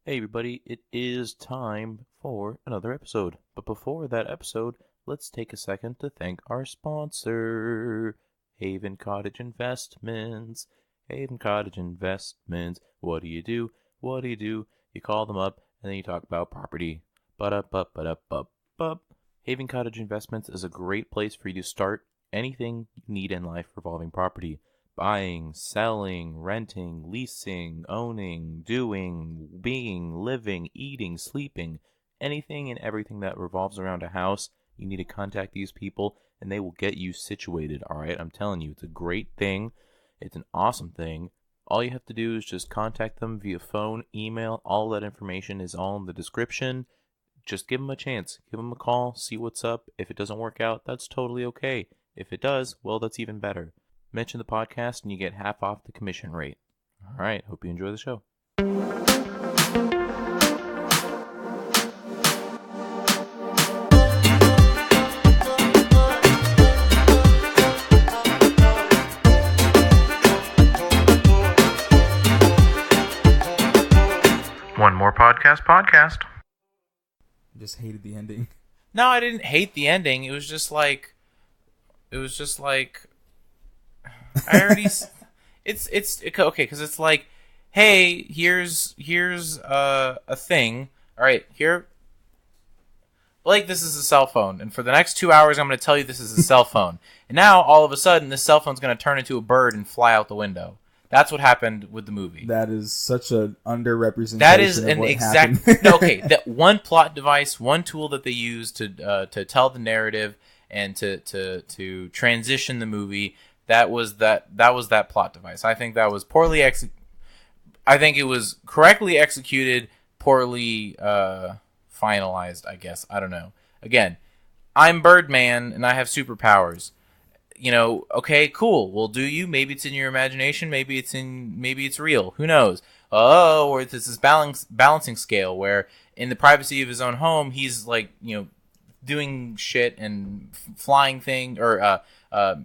Hey everybody, it is time for another episode. But before that episode, let's take a second to thank our sponsor, Haven Cottage Investments. Haven Cottage Investments. What do you do? What do you do? You call them up and then you talk about property. Ba-da-ba-ba-da-ba-ba. Haven Cottage Investments is a great place for you to start anything you need in life revolving property. Buying, selling, renting, leasing, owning, doing, being, living, eating, sleeping, anything and everything that revolves around a house, you need to contact these people and they will get you situated, all right? I'm telling you, it's a great thing. It's an awesome thing. All you have to do is just contact them via phone, email. All that information is all in the description. Just give them a chance. Give them a call, see what's up. If it doesn't work out, that's totally okay. If it does, well, that's even better. Mention the podcast and you get half off the commission rate. All right, hope you enjoy the show. One more podcast. Just hated the ending. No, I didn't hate the ending. It was just like I already. It's okay because it's like, hey, here's a thing. All right, here. Blake, this is a cell phone, and for the next 2 hours, I'm going to tell you this is a cell phone. And now, all of a sudden, this cell phone's going to turn into a bird and fly out the window. That's what happened with the movie. That is such an underrepresentation. That is of an what exact. No, okay, that one plot device, one tool that they use to tell the narrative and to transition the movie. That was that plot device. I think that was poorly I think it was correctly executed, poorly finalized, I guess. I don't know. Again, I'm Birdman and I have superpowers. You know, okay, cool. Well, do you? Maybe it's in your imagination, maybe it's real. Who knows? Oh, or this is balancing scale where in the privacy of his own home, he's like, doing shit and flying thing or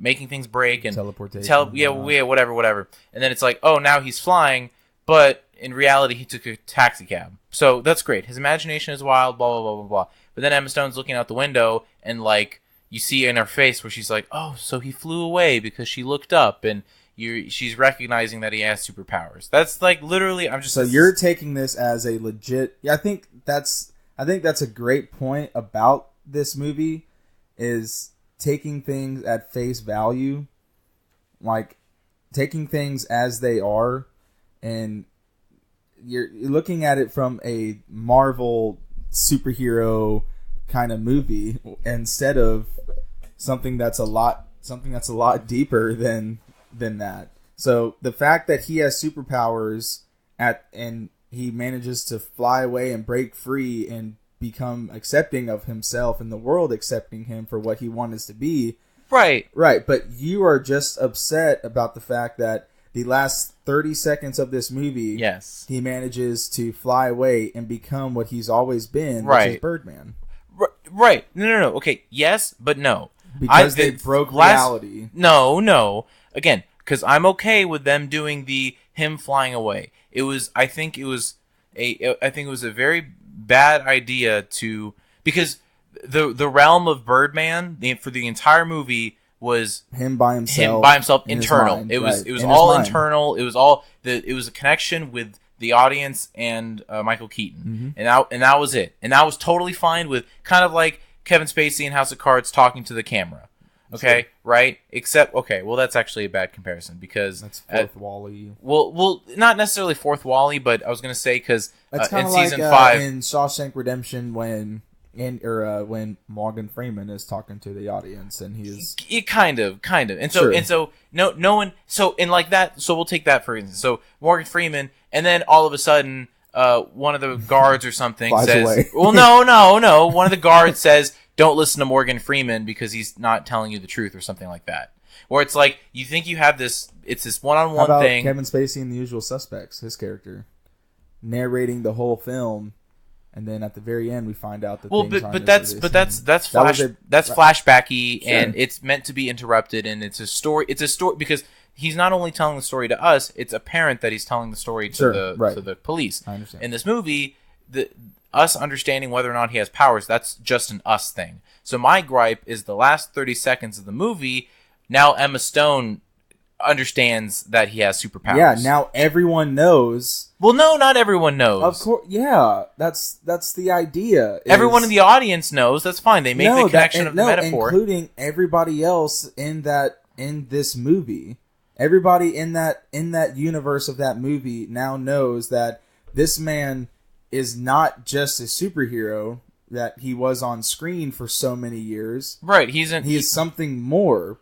making things break and teleportation. Whatever. And then it's like, oh, now he's flying, but in reality he took a taxi cab. So that's great. His imagination is wild, blah blah blah blah blah. But then Emma Stone's looking out the window and like you see in her face where she's like, oh, so he flew away because she looked up and she's recognizing that he has superpowers. That's like literally. So you're taking this as a legit. Yeah, I think that's a great point about this movie is taking things at face value, like taking things as they are, and you're looking at it from a Marvel superhero kind of movie instead of something that's a lot deeper than that. So the fact that he has superpowers and he manages to fly away and break free and become accepting of himself and the world accepting him for what he wants to be. Right. But you are just upset about the fact that the last 30 seconds of this movie, yes, he manages to fly away and become what he's always been, right, which is Birdman. Right. No. Okay. Yes, but no. Because they broke reality. No. Again, because I'm okay with them doing him flying away. I think it was a very bad idea because the realm of Birdman for the entire movie was him by himself internal. It was all internal. It was a connection with the audience and Michael Keaton, and that was it. And that was totally fine with kind of like Kevin Spacey in House of Cards talking to the camera. Okay, sure. Right? Except, okay, well, that's actually a bad comparison because that's fourth Wall-E. Well, not necessarily fourth Wall-E, but I was going to say because in season 5 in Shawshank Redemption when Morgan Freeman is talking to the audience and he's kind of, and so no one. So in like that, so we'll take that for instance. So Morgan Freeman, and then all of a sudden, one of the guards or something says, away. "Well, no." One of the guards says, "Don't listen to Morgan Freeman because he's not telling you the truth," or something like that. Or it's like you think you have this. It's this one-on-one How about thing. Kevin Spacey in The Usual Suspects, his character narrating the whole film. And then at the very end, we find out that that's flashbacky, sure, and it's meant to be interrupted, and it's a story. It's a story because he's not only telling the story to us, it's apparent that he's telling the story to the police. I understand. In this movie, us understanding whether or not he has powers, that's just an us thing. So my gripe is the last 30 seconds of the movie, now Emma Stone understands that he has superpowers. Yeah, now everyone knows. Well, no, not everyone knows. Of course, yeah, that's the idea. Everyone in the audience knows. That's fine. They make the connection of the metaphor, including everybody else in this movie. Everybody in that universe of that movie now knows that this man is not just a superhero that he was on screen for so many years. Right? He is something more.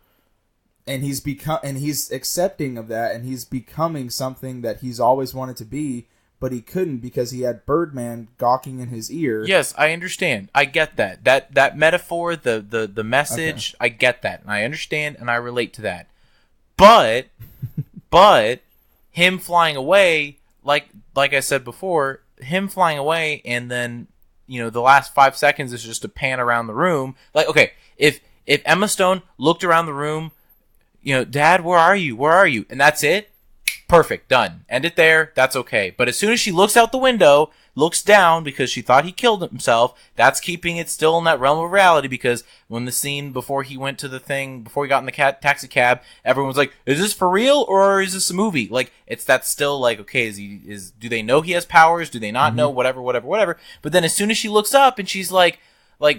And he's accepting of that, and he's becoming something that he's always wanted to be, but he couldn't because he had Birdman gawking in his ear. Yes, I understand. I get that. That metaphor, the message, okay. I get that, and I understand, and I relate to that. But him flying away, like I said before, him flying away, and then the last 5 seconds is just a pan around the room. Like, okay, if Emma Stone looked around the room. Dad, where are you? Where are you? And that's it. Perfect. Done. End it there. That's okay. But as soon as she looks out the window, looks down because she thought he killed himself, that's keeping it still in that realm of reality, because when the scene before he went to the thing, before he got in the taxi cab, everyone was like, is this for real or is this a movie? Like, that's still like, okay, do they know he has powers? Do they not know? Whatever. But then as soon as she looks up and she's like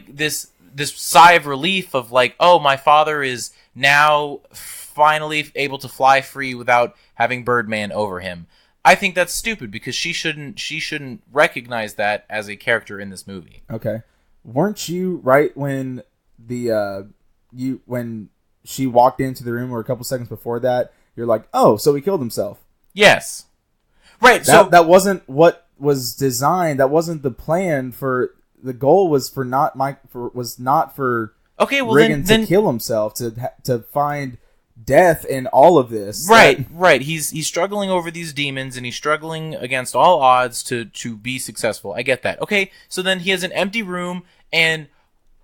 this sigh of relief of like, oh, my father is now finally able to fly free without having Birdman over him. I think that's stupid because she shouldn't recognize that as a character in this movie. Okay. Weren't you right when when she walked into the room, or a couple seconds before that, you're like, "Oh, so he killed himself." Yes. Right, that wasn't what was designed. That wasn't the plan for. The goal was not for okay, well Riggin then to kill himself, to find death in all of this. Right. He's struggling over these demons, and he's struggling against all odds to be successful. I get that. Okay, so then he has an empty room, and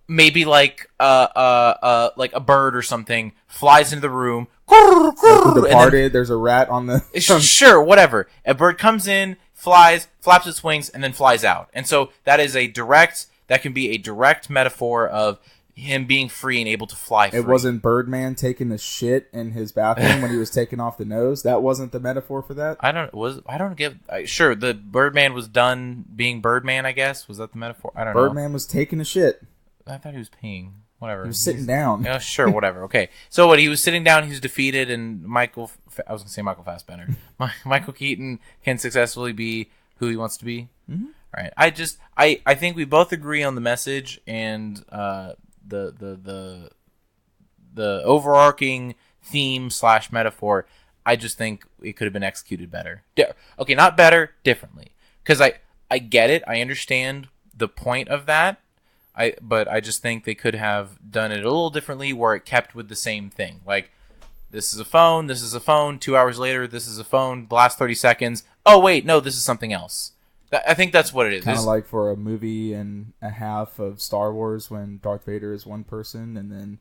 maybe like a bird or something flies into the room. Like The Departed, there's a rat on the... Sure, whatever. A bird comes in, flies, flaps its wings, and then flies out. And so that can be a direct metaphor of him being free and able to fly free. It wasn't Birdman taking a shit in his bathroom when he was taking off the nose. That wasn't the metaphor for that. Sure, the Birdman was done being Birdman, I guess. Was that the metaphor? I don't know. Birdman was taking a shit. I thought he was peeing. Whatever. He was sitting down. Yeah, sure, whatever. Okay. So he was sitting down, he was defeated, and Michael Fassbender. Michael Keaton can successfully be who he wants to be. Mm-hmm. All right. I think we both agree on the message and the overarching theme / metaphor. I just think it could have been executed better. Okay, not better, differently. Because I get it. I understand the point of that. But I just think they could have done it a little differently, where it kept with the same thing. Like, this is a phone, 2 hours later, this is a phone, the last 30 seconds, oh wait, no, this is something else. I think that's what it is. Kind of like for a movie and a half of Star Wars, when Darth Vader is one person, and then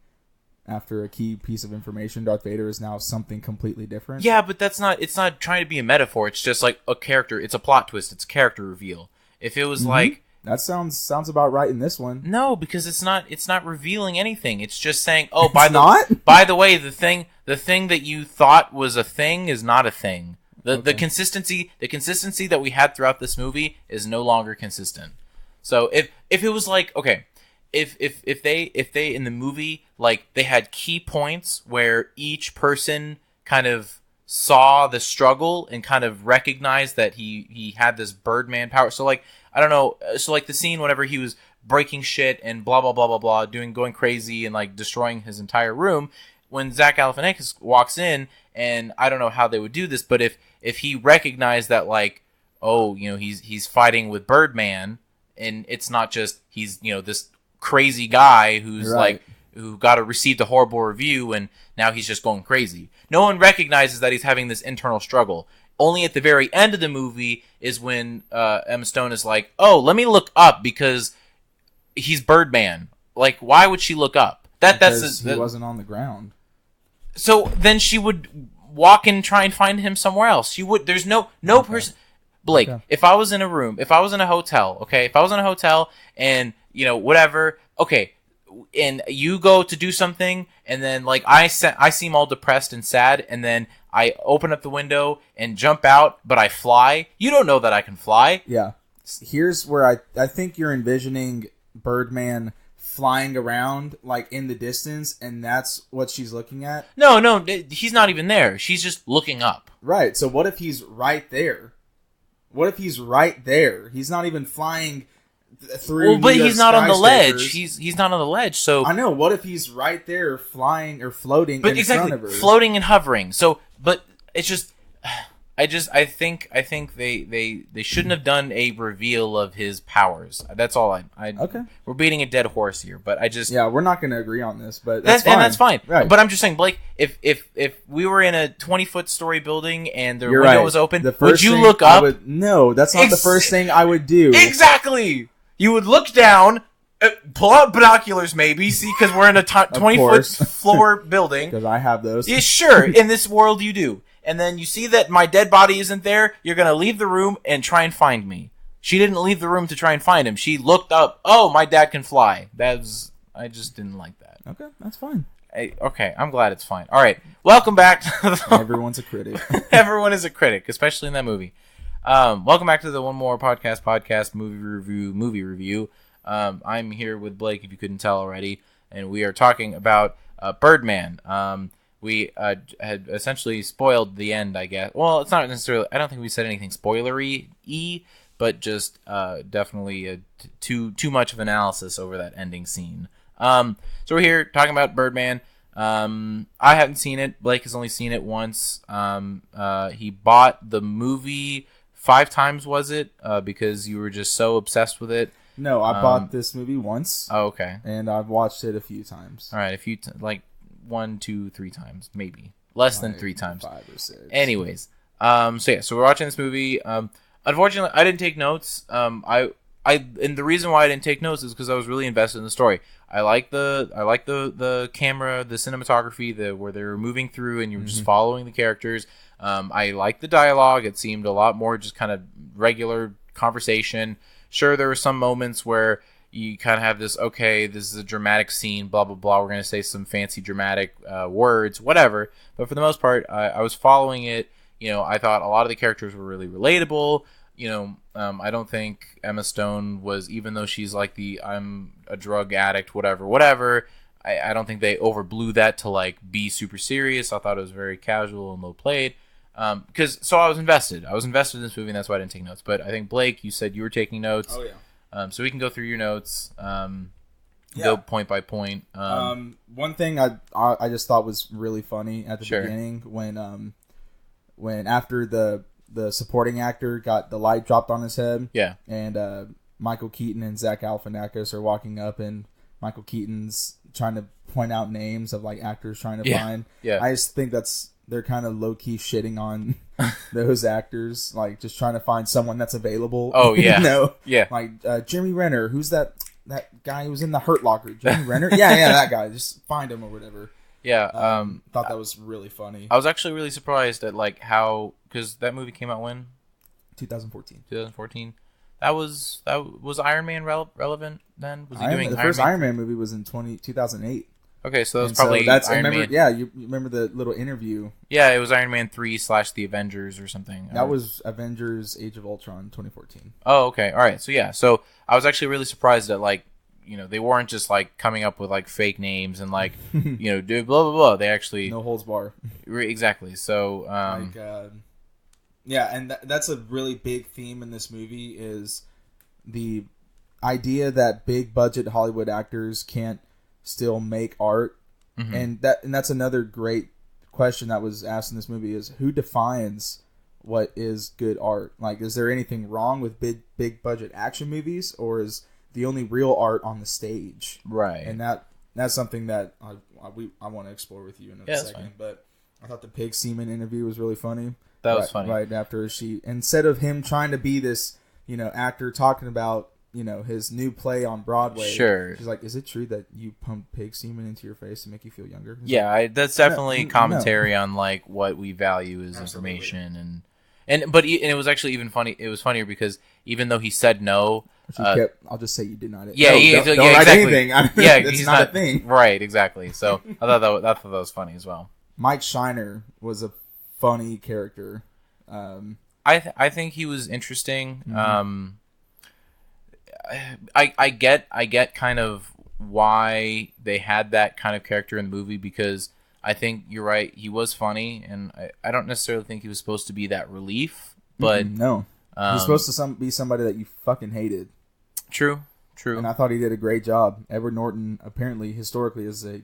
after a key piece of information, Darth Vader is now something completely different. Yeah, but it's not trying to be a metaphor, it's just like a character, it's a plot twist, it's a character reveal. If it was like... That sounds about right in this one. No, because it's not revealing anything. It's just saying, oh, by the way, the thing that you thought was a thing is not a thing. The consistency that we had throughout this movie is no longer consistent. So if it was like, okay, if they in the movie, like, they had key points where each person kind of saw the struggle and kind of recognized that he had this Birdman power. So like, I don't know. So like the scene whenever he was breaking shit and blah, blah, blah, blah, blah, going crazy and like destroying his entire room, when Zach Galifianakis walks in, and I don't know how they would do this, but if he recognized that, like, oh, he's fighting with Birdman, and it's not just he's, this crazy guy who's right. who received a horrible review and now he's just going crazy. No one recognizes that he's having this internal struggle. Only at the very end of the movie is when Emma Stone is like, oh, let me look up because he's Birdman. Like, why would she look up? Because he wasn't on the ground. So then she would... walk and try and find him somewhere else. You would. There's no person. Blake, if I was in a room, if I was in a hotel, okay, if I was in a hotel and, whatever, okay, and you go to do something and then, like, I seem all depressed and sad and then I open up the window and jump out, but I fly, you don't know that I can fly. Yeah. Here's where I think you're envisioning Birdman flying around, like, in the distance, and that's what she's looking at. No, he's not even there. She's just looking up. Right, so what if he's right there? What if he's right there? He's not even flying through. Well, but he's not on the ledge. He's not on the ledge. So I know. What if he's right there, flying or floating in front of her? Floating and hovering. So, but it's just, I think they shouldn't have done a reveal of his powers. That's all. Okay. We're beating a dead horse here, but we're not going to agree on this, but that's fine. And that's fine. Right. But I'm just saying, Blake, if we were in a 20-foot story building and the You're window right. was open, would you look up? No, that's not the first thing I would do. Exactly. You would look down, pull out binoculars, maybe see, because we're in a 20-foot floor building. Because I have those. Yeah, sure. In this world, you do. And then you see that my dead body isn't there, you're going to leave the room and try and find me. She didn't leave the room to try and find him. She looked up, oh, my dad can fly. I just didn't like that. Okay, that's fine. Okay, I'm glad it's fine. All right, welcome back to the... Everyone's a critic. Everyone is a critic, especially in that movie. Welcome back to the One More Podcast movie review. I'm here with Blake, if you couldn't tell already, and we are talking about Birdman. We had essentially spoiled the end, I guess. Well, it's not necessarily... I don't think we said anything spoilery-y, but just definitely too much of analysis over that ending scene. So we're here talking about Birdman. I haven't seen it. Blake has only seen it once. He bought the movie 5 times, was it? Because you were just so obsessed with it. No, I bought this movie once. Oh, okay. And I've watched it a few times. All right, 1, 2, 3 times, maybe less than 3 times. 5 or 6. Anyways, so we're watching this movie. Unfortunately, I didn't take notes. And the reason why I didn't take notes is because I was really invested in the story. I like the camera, the cinematography, where they were moving through and you were just following the characters. I like the dialogue. It seemed a lot more just kind of regular conversation. Sure, there were some moments where you kind of have this, okay, this is a dramatic scene, blah, blah, blah. We're going to say some fancy dramatic words, whatever. But for the most part, I was following it. I thought a lot of the characters were really relatable. I don't think Emma Stone was, even though she's like I'm a drug addict, whatever. I don't think they overblew that to be super serious. I thought it was very casual and low played. So I was invested. I was invested in this movie, and that's why I didn't take notes. But I think, Blake, you said you were taking notes. Oh, yeah. So we can go through your notes, go point by point. One thing I just thought was really funny at the beginning when after the supporting actor got the light dropped on his head. Yeah. And Michael Keaton and Zach Galifianakis are walking up, and Michael Keaton's trying to point out names of actors trying to find. Yeah. I just think they're kind of low key shitting on those actors, just trying to find someone that's available. Oh yeah, yeah. Jeremy Renner, who's that guy who was in the Hurt Locker? Jeremy Renner, yeah, that guy. Just find him or whatever. Yeah, thought that was really funny. I was actually really surprised at how, because that movie came out when 2014. 2014. That was Iron Man relevant then? Was he doing the first Iron Man movie was in 2008. Okay, so that was probably Iron Man. Yeah, you remember the little interview? Yeah, it was Iron Man 3 / The Avengers or something. That was Avengers: Age of Ultron 2014. Oh, okay, all right. So yeah, so I was actually really surprised that they weren't just coming up with fake names and do blah blah blah. They actually no holds bar. Exactly. So yeah, and that's a really big theme in this movie is the idea that big budget Hollywood actors can't still make art. And that's another great question that was asked in this movie is who defines what is good art? Is there anything wrong with big budget action movies, or is the only real art on the stage? Right. And that's something that I want to explore with you in a second. But I thought the pig semen interview was really funny. That was funny. Right after instead of him trying to be this, actor talking about his new play on Broadway. Sure. She's like, is it true that you pump pig semen into your face to make you feel younger? He's Yeah, that's definitely commentary on like what we value as information, and it was actually even funny. It was funnier because even though he said no, I'll just say you did not. Yeah, don't write exactly. anything. It's not a thing. Right, exactly. So I thought that was funny as well. Mike Shiner was a funny character. I think he was interesting. Mm-hmm. I get kind of why they had that kind of character in the movie, because I think you're right, he was funny, and I don't necessarily think he was supposed to be that relief, but no, he's supposed to be somebody that you fucking hated. True. And I thought he did a great job. Edward Norton apparently historically is a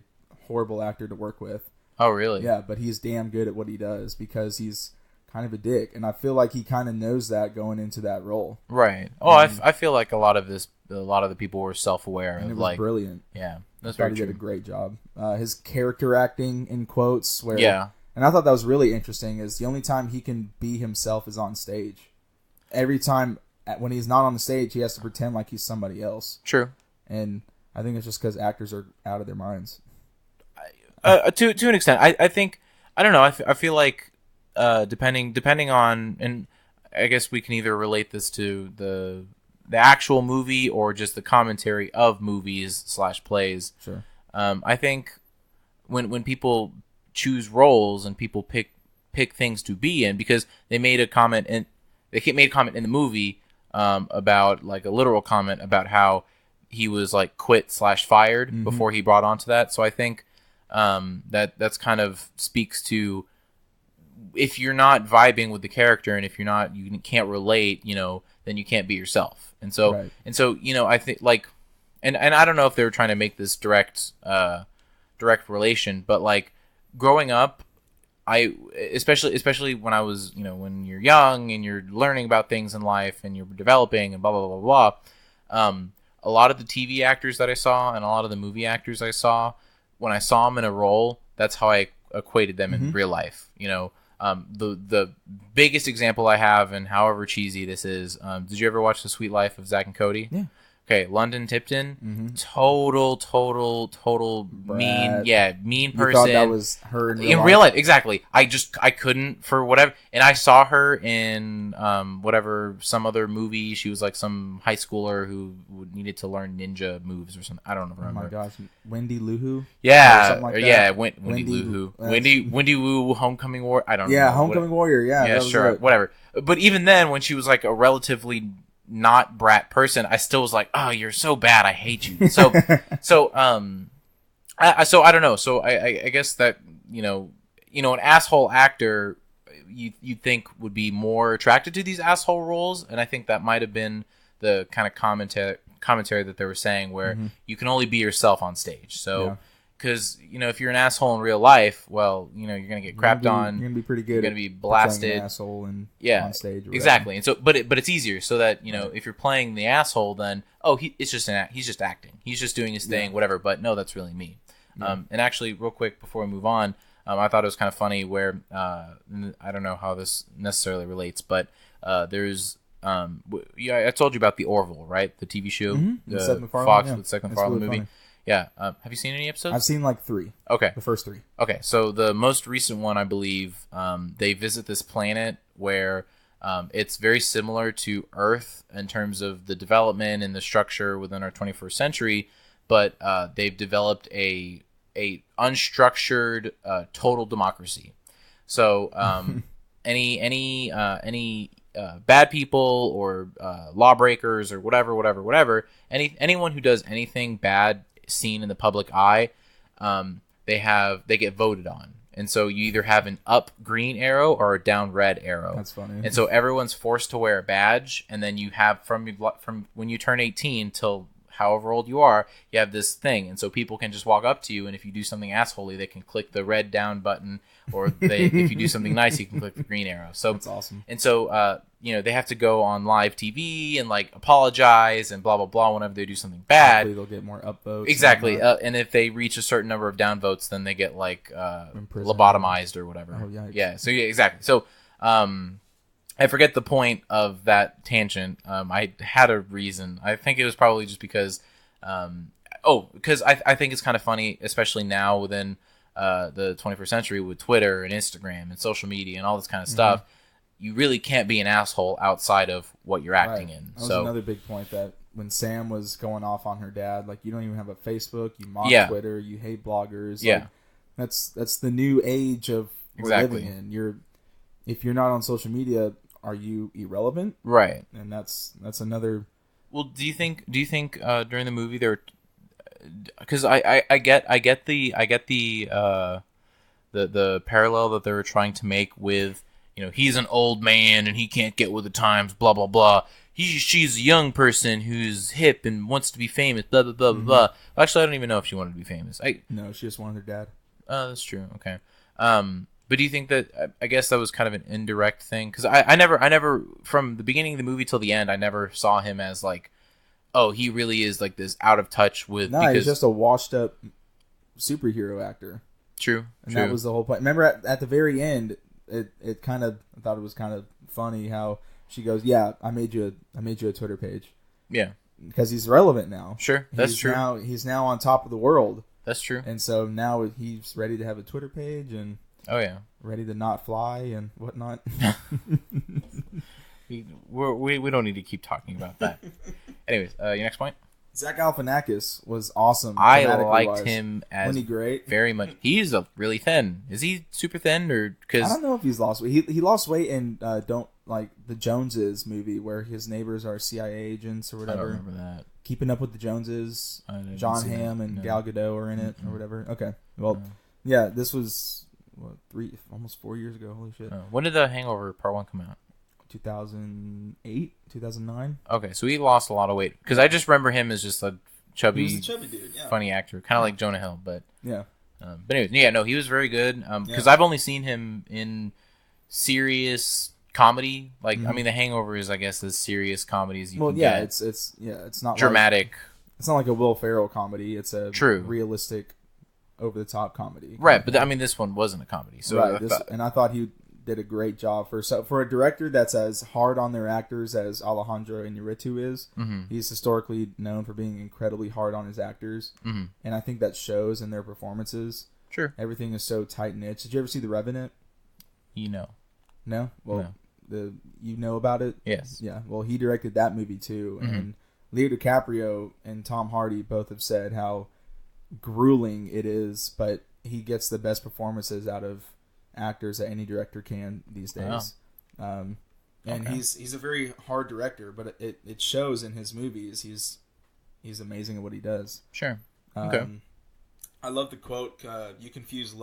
horrible actor to work with. Oh, really? Yeah, but he's damn good at what he does because he's kind of a dick, and I feel like he kind of knows that going into that role. Right. Oh, I feel like a lot of the people were self-aware. And of, it was brilliant. Yeah, that's I thought very he true. did a great job. His character acting, in quotes, where yeah, and I thought that was really interesting. Is the only time he can be himself is on stage. Every time when he's not on the stage, he has to pretend like he's somebody else. True. And I think it's just because actors are out of their minds. To an extent, I think I don't know. I feel like depending on, and I guess we can either relate this to the actual movie or just the commentary of movies / plays. Sure. I think when people choose roles and people pick things to be in, because they made a comment in the movie about, like, a literal comment about how he was like quit / fired before he brought onto that. So I think that's kind of speaks to, if you're not vibing with the character and if you can't relate, then you can't be yourself. And so I think, like, and I don't know if they were trying to make this direct relation, but like growing up, I especially when I was, when you're young and you're learning about things in life and you're developing and blah blah blah blah blah. A lot of the TV actors that I saw and a lot of the movie actors I saw, when I saw them in a role, that's how I equated them in real life. The biggest example I have, and however cheesy this is, did you ever watch The Sweet Life of Zack and Cody? Yeah. Okay, London Tipton, total mean person. You thought that was her in real life? Exactly. I couldn't, for whatever, and I saw her in some other movie. She was like some high schooler who needed to learn ninja moves or something. I don't remember. Oh my gosh, Wendy Lou Who? Yeah, like yeah, Wendy Lou Who. Wendy Wu, Homecoming Warrior. I don't know. Yeah, Homecoming Warrior. Yeah, sure, whatever. But even then, when she was like a relatively not brat person, I still was like, oh, you're so bad, I hate you. So I don't know. So I guess that an asshole actor you think would be more attracted to these asshole roles, and I think that might have been the kind of commentary that they were saying, where you can only be yourself on stage. So because if you're an asshole in real life, well, you're gonna get crapped on. You're gonna be pretty good. You're gonna be blasted. An asshole and on stage. Exactly. And so, but it's easier so that if you're playing the asshole, then he's just acting. He's just doing his thing, whatever. But no, that's really me. Yeah. And actually, real quick before we move on, I thought it was kind of funny where I don't know how this necessarily relates, but there's I told you about the Orville, right? The TV show, the Seth MacFarlane, Fox with Seth MacFarlane really movie. Funny. Yeah. Have you seen any episodes? I've seen like 3. Okay. The first 3. Okay. So the most recent one, I believe, they visit this planet where it's very similar to Earth in terms of the development and the structure within our 21st century, but they've developed a unstructured total democracy. So any bad people or lawbreakers or whatever, anyone who does anything bad seen in the public eye, they get voted on. And so you either have an up green arrow or a down red arrow. That's funny. And so everyone's forced to wear a badge, and then you have from when you turn 18 till however old you are, you have this thing. And so people can just walk up to you, and if you do something assholey, they can click the red down button, or if you do something nice, you can click the green arrow. So that's awesome. And so they have to go on live TV and like apologize and blah blah blah whenever they do something bad. Hopefully they'll get more upvotes. Exactly. And if they reach a certain number of downvotes, then they get like lobotomized or whatever. Oh, yikes. Yeah. So yeah, exactly. So I forget the point of that tangent. I had a reason. I think it was probably just because, because I think it's kind of funny, especially now within the 21st century with Twitter and Instagram and social media and all this kind of stuff. You really can't be an asshole outside of what you're acting in. That was another big point, that when Sam was going off on her dad, like, you don't even have a Facebook, you mock Twitter, you hate bloggers. Yeah. Like, that's the new age of we're living in. If you're not on social media, are you irrelevant? Right. And that's another. Well, do you think during the movie there, because I get the parallel that they were trying to make with, he's an old man and he can't get with the times, blah blah blah. She's a young person who's hip and wants to be famous, blah blah blah blah. Actually, I don't even know if she wanted to be famous. No, she just wanted her dad. That's true. Okay. But do you think that, I guess that was kind of an indirect thing? Because I never, from the beginning of the movie till the end, I never saw him as like, oh, he really is like this out of touch with. No, he's just a washed up superhero actor. True. And that was the whole point. Remember at the very end, it kind of, I thought it was kind of funny how she goes, "Yeah, I made you a Twitter page." Yeah. Because he's relevant now. Sure, that's true. He's now on top of the world. That's true. And so now he's ready to have a Twitter page and. Oh yeah, ready to not fly and whatnot. we don't need to keep talking about that. Anyways, your next point. Zach Galifianakis was awesome. I liked him as wasn't he great? Very much. He's really thin. Is he super thin or? Cause I don't know if he's lost weight. He lost weight in don't like the Joneses movie where his neighbors are CIA agents or whatever. I don't remember that. Keeping Up with the Joneses. John Hamm and Gal Gadot are in it or whatever. Okay, well, yeah, this was. Almost 4 years ago. Holy shit. When did The Hangover Part 1 come out? 2008, 2009. Okay, so he lost a lot of weight. Because I just remember him as just a chubby dude, funny actor. Kind of like Jonah Hill, but... Yeah. But anyways, yeah, no, he was very good. Because I've only seen him in serious comedy. Like, I mean, The Hangover is, I guess, as serious comedy as you can get. It's not dramatic. It's not like a Will Ferrell comedy. It's a realistic... over-the-top comedy. Right, but I mean, this one wasn't a comedy. So I thought he did a great job for a director that's as hard on their actors as Alejandro Iñárritu is. He's historically known for being incredibly hard on his actors, and I think that shows in their performances. Sure. Everything is so tight-knit. Did you ever see The Revenant? No? Well, no. You know about it? Yes. Yeah, well, he directed that movie too, and Leo DiCaprio and Tom Hardy both have said how grueling it is, but he gets the best performances out of actors that any director can these days. Wow. And he's a very hard director, but it shows in his movies. He's amazing at what he does. Sure. Okay. I love the quote, don't confuse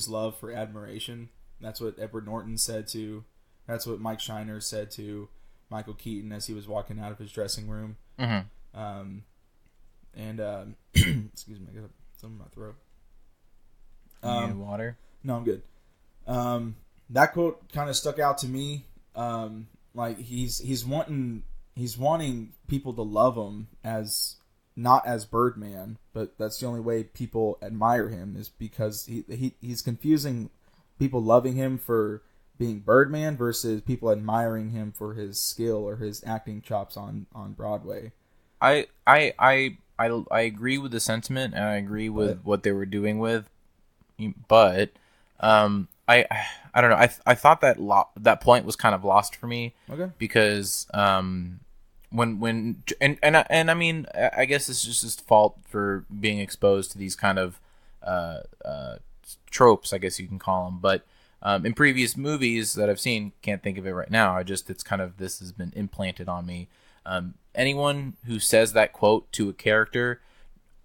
love for admiration. That's what Edward Norton said to, that's what Mike Shiner said to Michael Keaton as he was walking out of his dressing room. And excuse me, I got something in my throat. You need water? No, I'm good. That quote kind of stuck out to me. Like he's wanting people to love him as not as Birdman, but that's the only way people admire him is because he's confusing people loving him for being Birdman versus people admiring him for his skill or his acting chops on Broadway. I agree with the sentiment, and I agree with what they were doing with, but I don't know. I thought that point was kind of lost for me. Okay. Because when I mean, I guess it's just his fault for being exposed to these kind of tropes, I guess you can call them. But in previous movies that I've seen, can't think of it right now. It's kind of, this has been implanted on me. Anyone who says that quote to a character,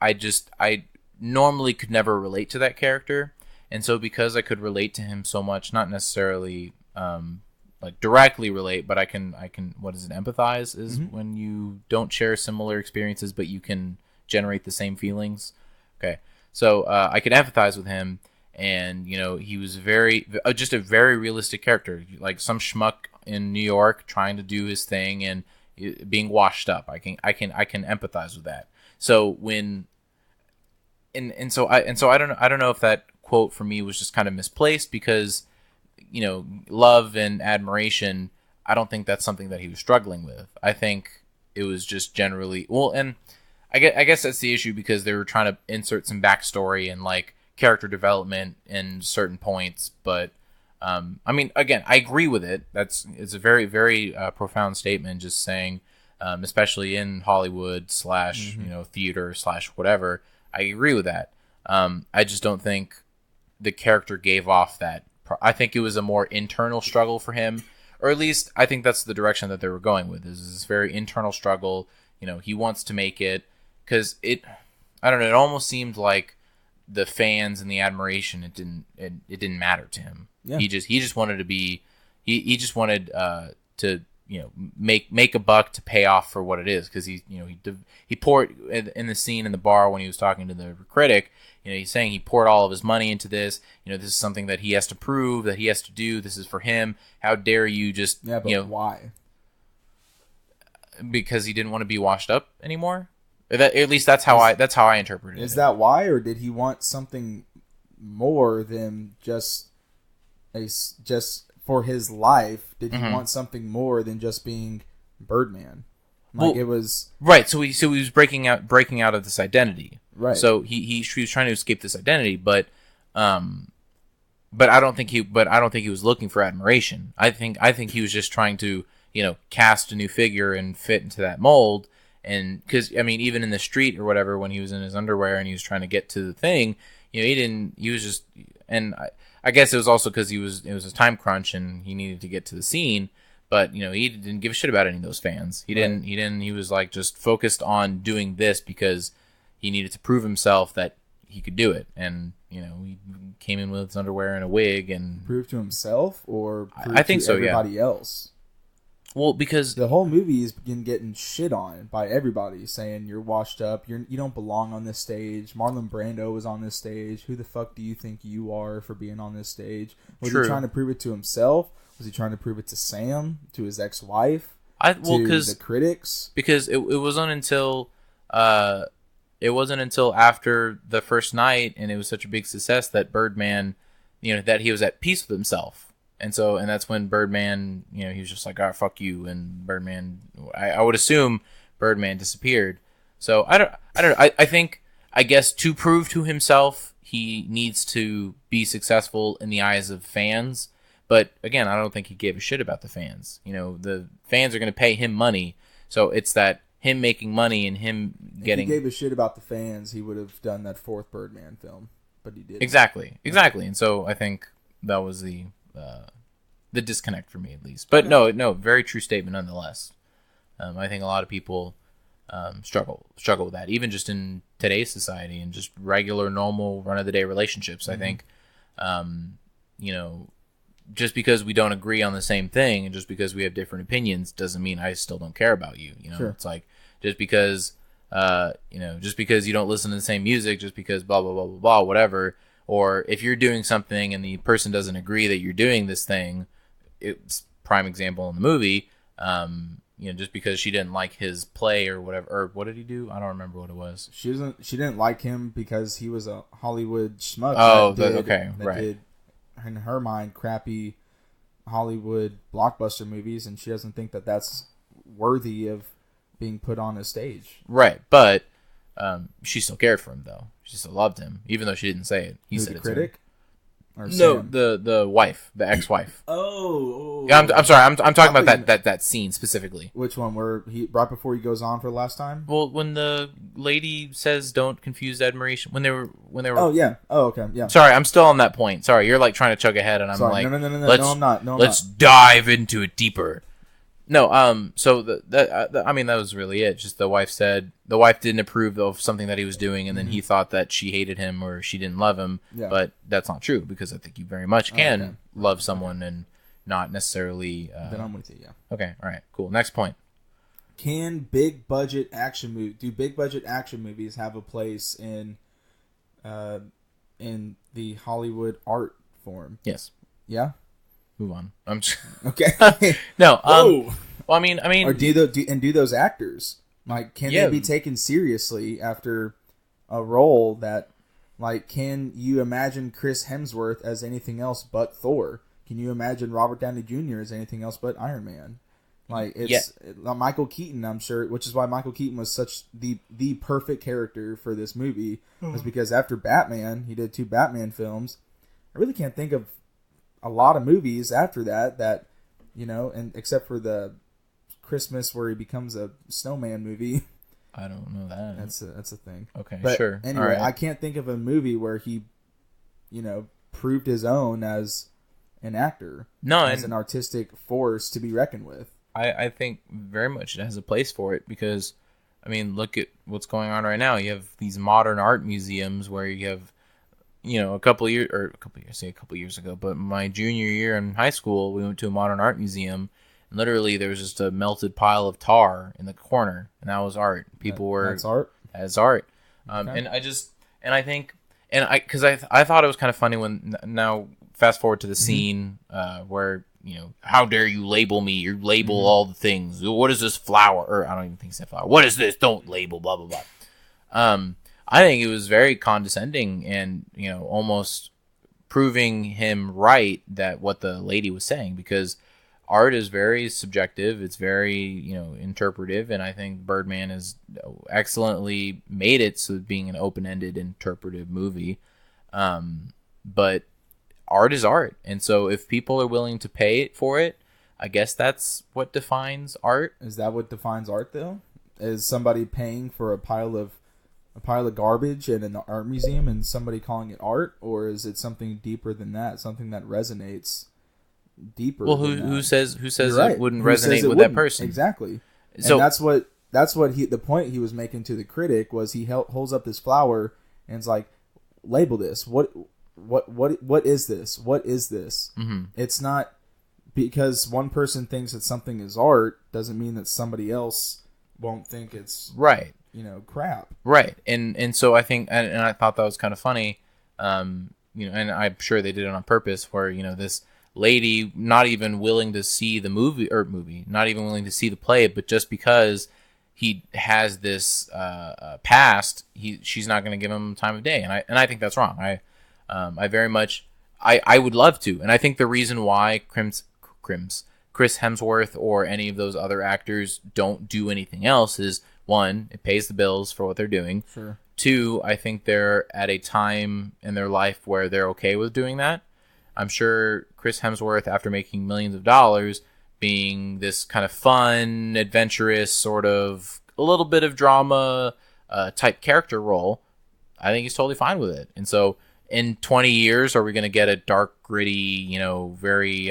I normally could never relate to that character. And so because I could relate to him so much, not necessarily like directly relate, but I can what is it, empathize is when you don't share similar experiences, but you can generate the same feelings. Okay. So I could empathize with him, and he was just a very realistic character, like some schmuck in New York trying to do his thing and being washed up. I can empathize with that. So when I don't know if that quote for me was just kind of misplaced, because love and admiration, I don't think that's something that he was struggling with. I think it was just generally and I guess that's the issue, because they were trying to insert some backstory and like character development in certain points. But again, I agree with it. It's a very, very profound statement, just saying, especially in Hollywood / theater / whatever. I agree with that. I just don't think the character gave off that. I think it was a more internal struggle for him, or at least I think that's the direction that they were going with. Is this very internal struggle. He wants to make it, because I don't know. It almost seemed like the fans and the admiration, it didn't matter to him. Yeah. He just wanted to be. He just wanted to make a buck to pay off for what it is, because he poured in the scene in the bar when he was talking to the critic. He's saying he poured all of his money into this. This is something that he has to prove, that he has to do. This is for him. How dare you just why? Because he didn't want to be washed up anymore. At least that's how I interpreted it. Is that why, or did he want something more than just for his life? Did he want something more than just being Birdman? It was right. So he was breaking out of this identity. Right. So he was trying to escape this identity, but I don't think he was looking for admiration. I think he was just trying to cast a new figure and fit into that mold. And because even in the street or whatever, when he was in his underwear and he was trying to get to the thing, he was just, and I guess it was also because it was a time crunch and he needed to get to the scene. But he didn't give a shit about any of those fans. He didn't. He was like just focused on doing this because he needed to prove himself that he could do it. And he came in with his underwear and a wig and prove to himself, or prove I think to so. Everybody else. Well, because the whole movie is getting shit on by everybody, saying you're washed up, you don't belong on this stage. Marlon Brando was on this stage. Who the fuck do you think you are for being on this stage? Was he trying to prove it to himself? Was he trying to prove it to Sam, to his ex-wife, to the critics? Because it wasn't until after the first night, and it was such a big success that Birdman, that he was at peace with himself, and that's when Birdman, he was just like, "Ah, fuck you," and Birdman, I would assume Birdman disappeared. So I don't know. I think, I guess, to prove to himself, he needs to be successful in the eyes of fans. But again, I don't think he gave a shit about the fans. The fans are going to pay him money, so it's that him making money and him getting. If he gave a shit about the fans, he would have done that fourth Birdman film, but he didn't. Exactly. And so I think that was the disconnect for me, at least. But no, very true statement nonetheless. I think a lot of people struggle with that, even just in today's society and just regular, normal, run of the day relationships. I think, just because we don't agree on the same thing and just because we have different opinions doesn't mean I still don't care about you. Sure. It's like just because you don't listen to the same music, just because blah blah blah blah blah, whatever. Or if you're doing something and the person doesn't agree that you're doing this thing, it's prime example in the movie. Just because she didn't like his play or whatever, or what did he do? I don't remember what it was. She didn't like him because he was a Hollywood schmuck. That did, in her mind, crappy Hollywood blockbuster movies, and she doesn't think that that's worthy of being put on a stage. Right, but she still cared for him, though. She still loved him, even though she didn't say it. He said it to her. No, the wife, the ex-wife. Oh. Yeah, I'm sorry. I'm talking about that scene specifically. Which one? Where right before he goes on for the last time? Well, when the lady says, "Don't confuse admiration," when they were. Oh yeah. Oh okay. Yeah. Sorry, I'm still on that point. Sorry, you're like trying to chug ahead, and I'm like, no. Let's, no, I'm not. No, I'm let's not. dive into it deeper. No. So that was really it. Just the wife didn't approve of something that he was doing, and then he thought that she hated him or she didn't love him. Yeah. But that's not true, because I think you very much can love someone and not necessarily. Then I'm with you. Yeah. Okay. All right. Cool. Next point. Do big budget action movies have a place in the Hollywood art form? Yes. Yeah. Move on. I'm just... Okay. No. Well, I mean, or do those actors, like, can they be taken seriously after a role that, like, can you imagine Chris Hemsworth as anything else but Thor? can you imagine Robert Downey Jr. as anything else but Iron Man? Like, it's Michael Keaton, I'm sure, which is why Michael Keaton was such the perfect character for this movie, was because after Batman, he did 2 Batman films. I really can't think of a lot of movies after that, you know, and except for the Christmas where he becomes a snowman movie. I don't know that. That's a thing. Okay, but sure. Anyway, right. I can't think of a movie where he, you know, proved his own as an actor. No, as an artistic force to be reckoned with. I think very much it has a place for it because, I mean, look at what's going on right now. You have these modern art museums where you have, you know, a couple years ago, but my junior year in high school, we went to a modern art museum, and literally there was just a melted pile of tar in the corner, and that was art. That's art? That's art. Okay. Because I thought it was kind of funny when, now fast forward to the scene where, you know, how dare you label me? You label all the things. What is this flower? Or I don't even think it's a flower. What is this? Don't label, blah, blah, blah. I think it was very condescending and, you know, almost proving him right that what the lady was saying, because art is very subjective. It's very, you know, interpretive. And I think Birdman has excellently made it so being an open-ended interpretive movie. But art is art. And so if people are willing to pay for it, I guess that's what defines art. Is that what defines art, though? Is somebody paying for a pile of garbage in an art museum and somebody calling it art, or is it something deeper than that? Something that resonates deeper. Well, who says it wouldn't resonate with that person? Exactly. So and that's what the point he was making to the critic was he holds up this flower and it's like, label this. What is this? What is this? Mm-hmm. It's not because one person thinks that something is art doesn't mean that somebody else won't think it's right. You know, crap. Right. And so I think, and I thought that was kind of funny, you know, and I'm sure they did it on purpose where, you know, this lady not even willing to see the movie, not even willing to see the play, but just because he has this past, she's not going to give him time of day. And I think that's wrong. I very much, I would love to. And I think the reason why Chris Hemsworth or any of those other actors don't do anything else is, one, it pays the bills for what they're doing. Sure. Two, I think they're at a time in their life where they're okay with doing that. I'm sure Chris Hemsworth, after making millions of dollars, being this kind of fun, adventurous, sort of a little bit of drama type character role, I think he's totally fine with it. And so in 20 years, are we going to get a dark, gritty, you know, very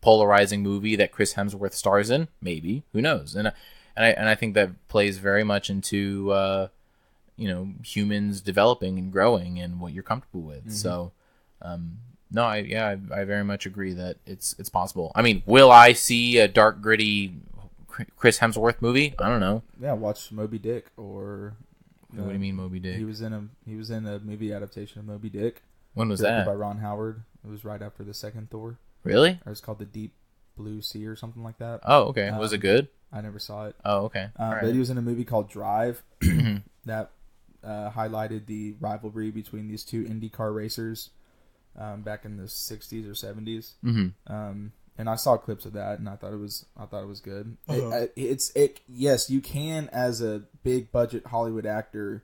polarizing movie that Chris Hemsworth stars in? Maybe. Who knows? And I think that plays very much into, you know, humans developing and growing and what you're comfortable with. Mm-hmm. So, no, I very much agree that it's possible. I mean, will I see a dark, gritty Chris Hemsworth movie? I don't know. Yeah, watch Moby Dick or. What do you mean, Moby Dick? He was in a movie adaptation of Moby Dick. When was that? By Ron Howard. It was right after the second Thor. Really? Or it's called The Deep Blue Sea or something like that. Oh, okay. Was it good? I never saw it. Oh, okay. But he was in a movie called Drive that highlighted the rivalry between these two IndyCar racers back in the 60s or 70s. Mm-hmm. And I saw clips of that, and I thought it was good. Uh-huh. Yes, you can, as a big budget Hollywood actor,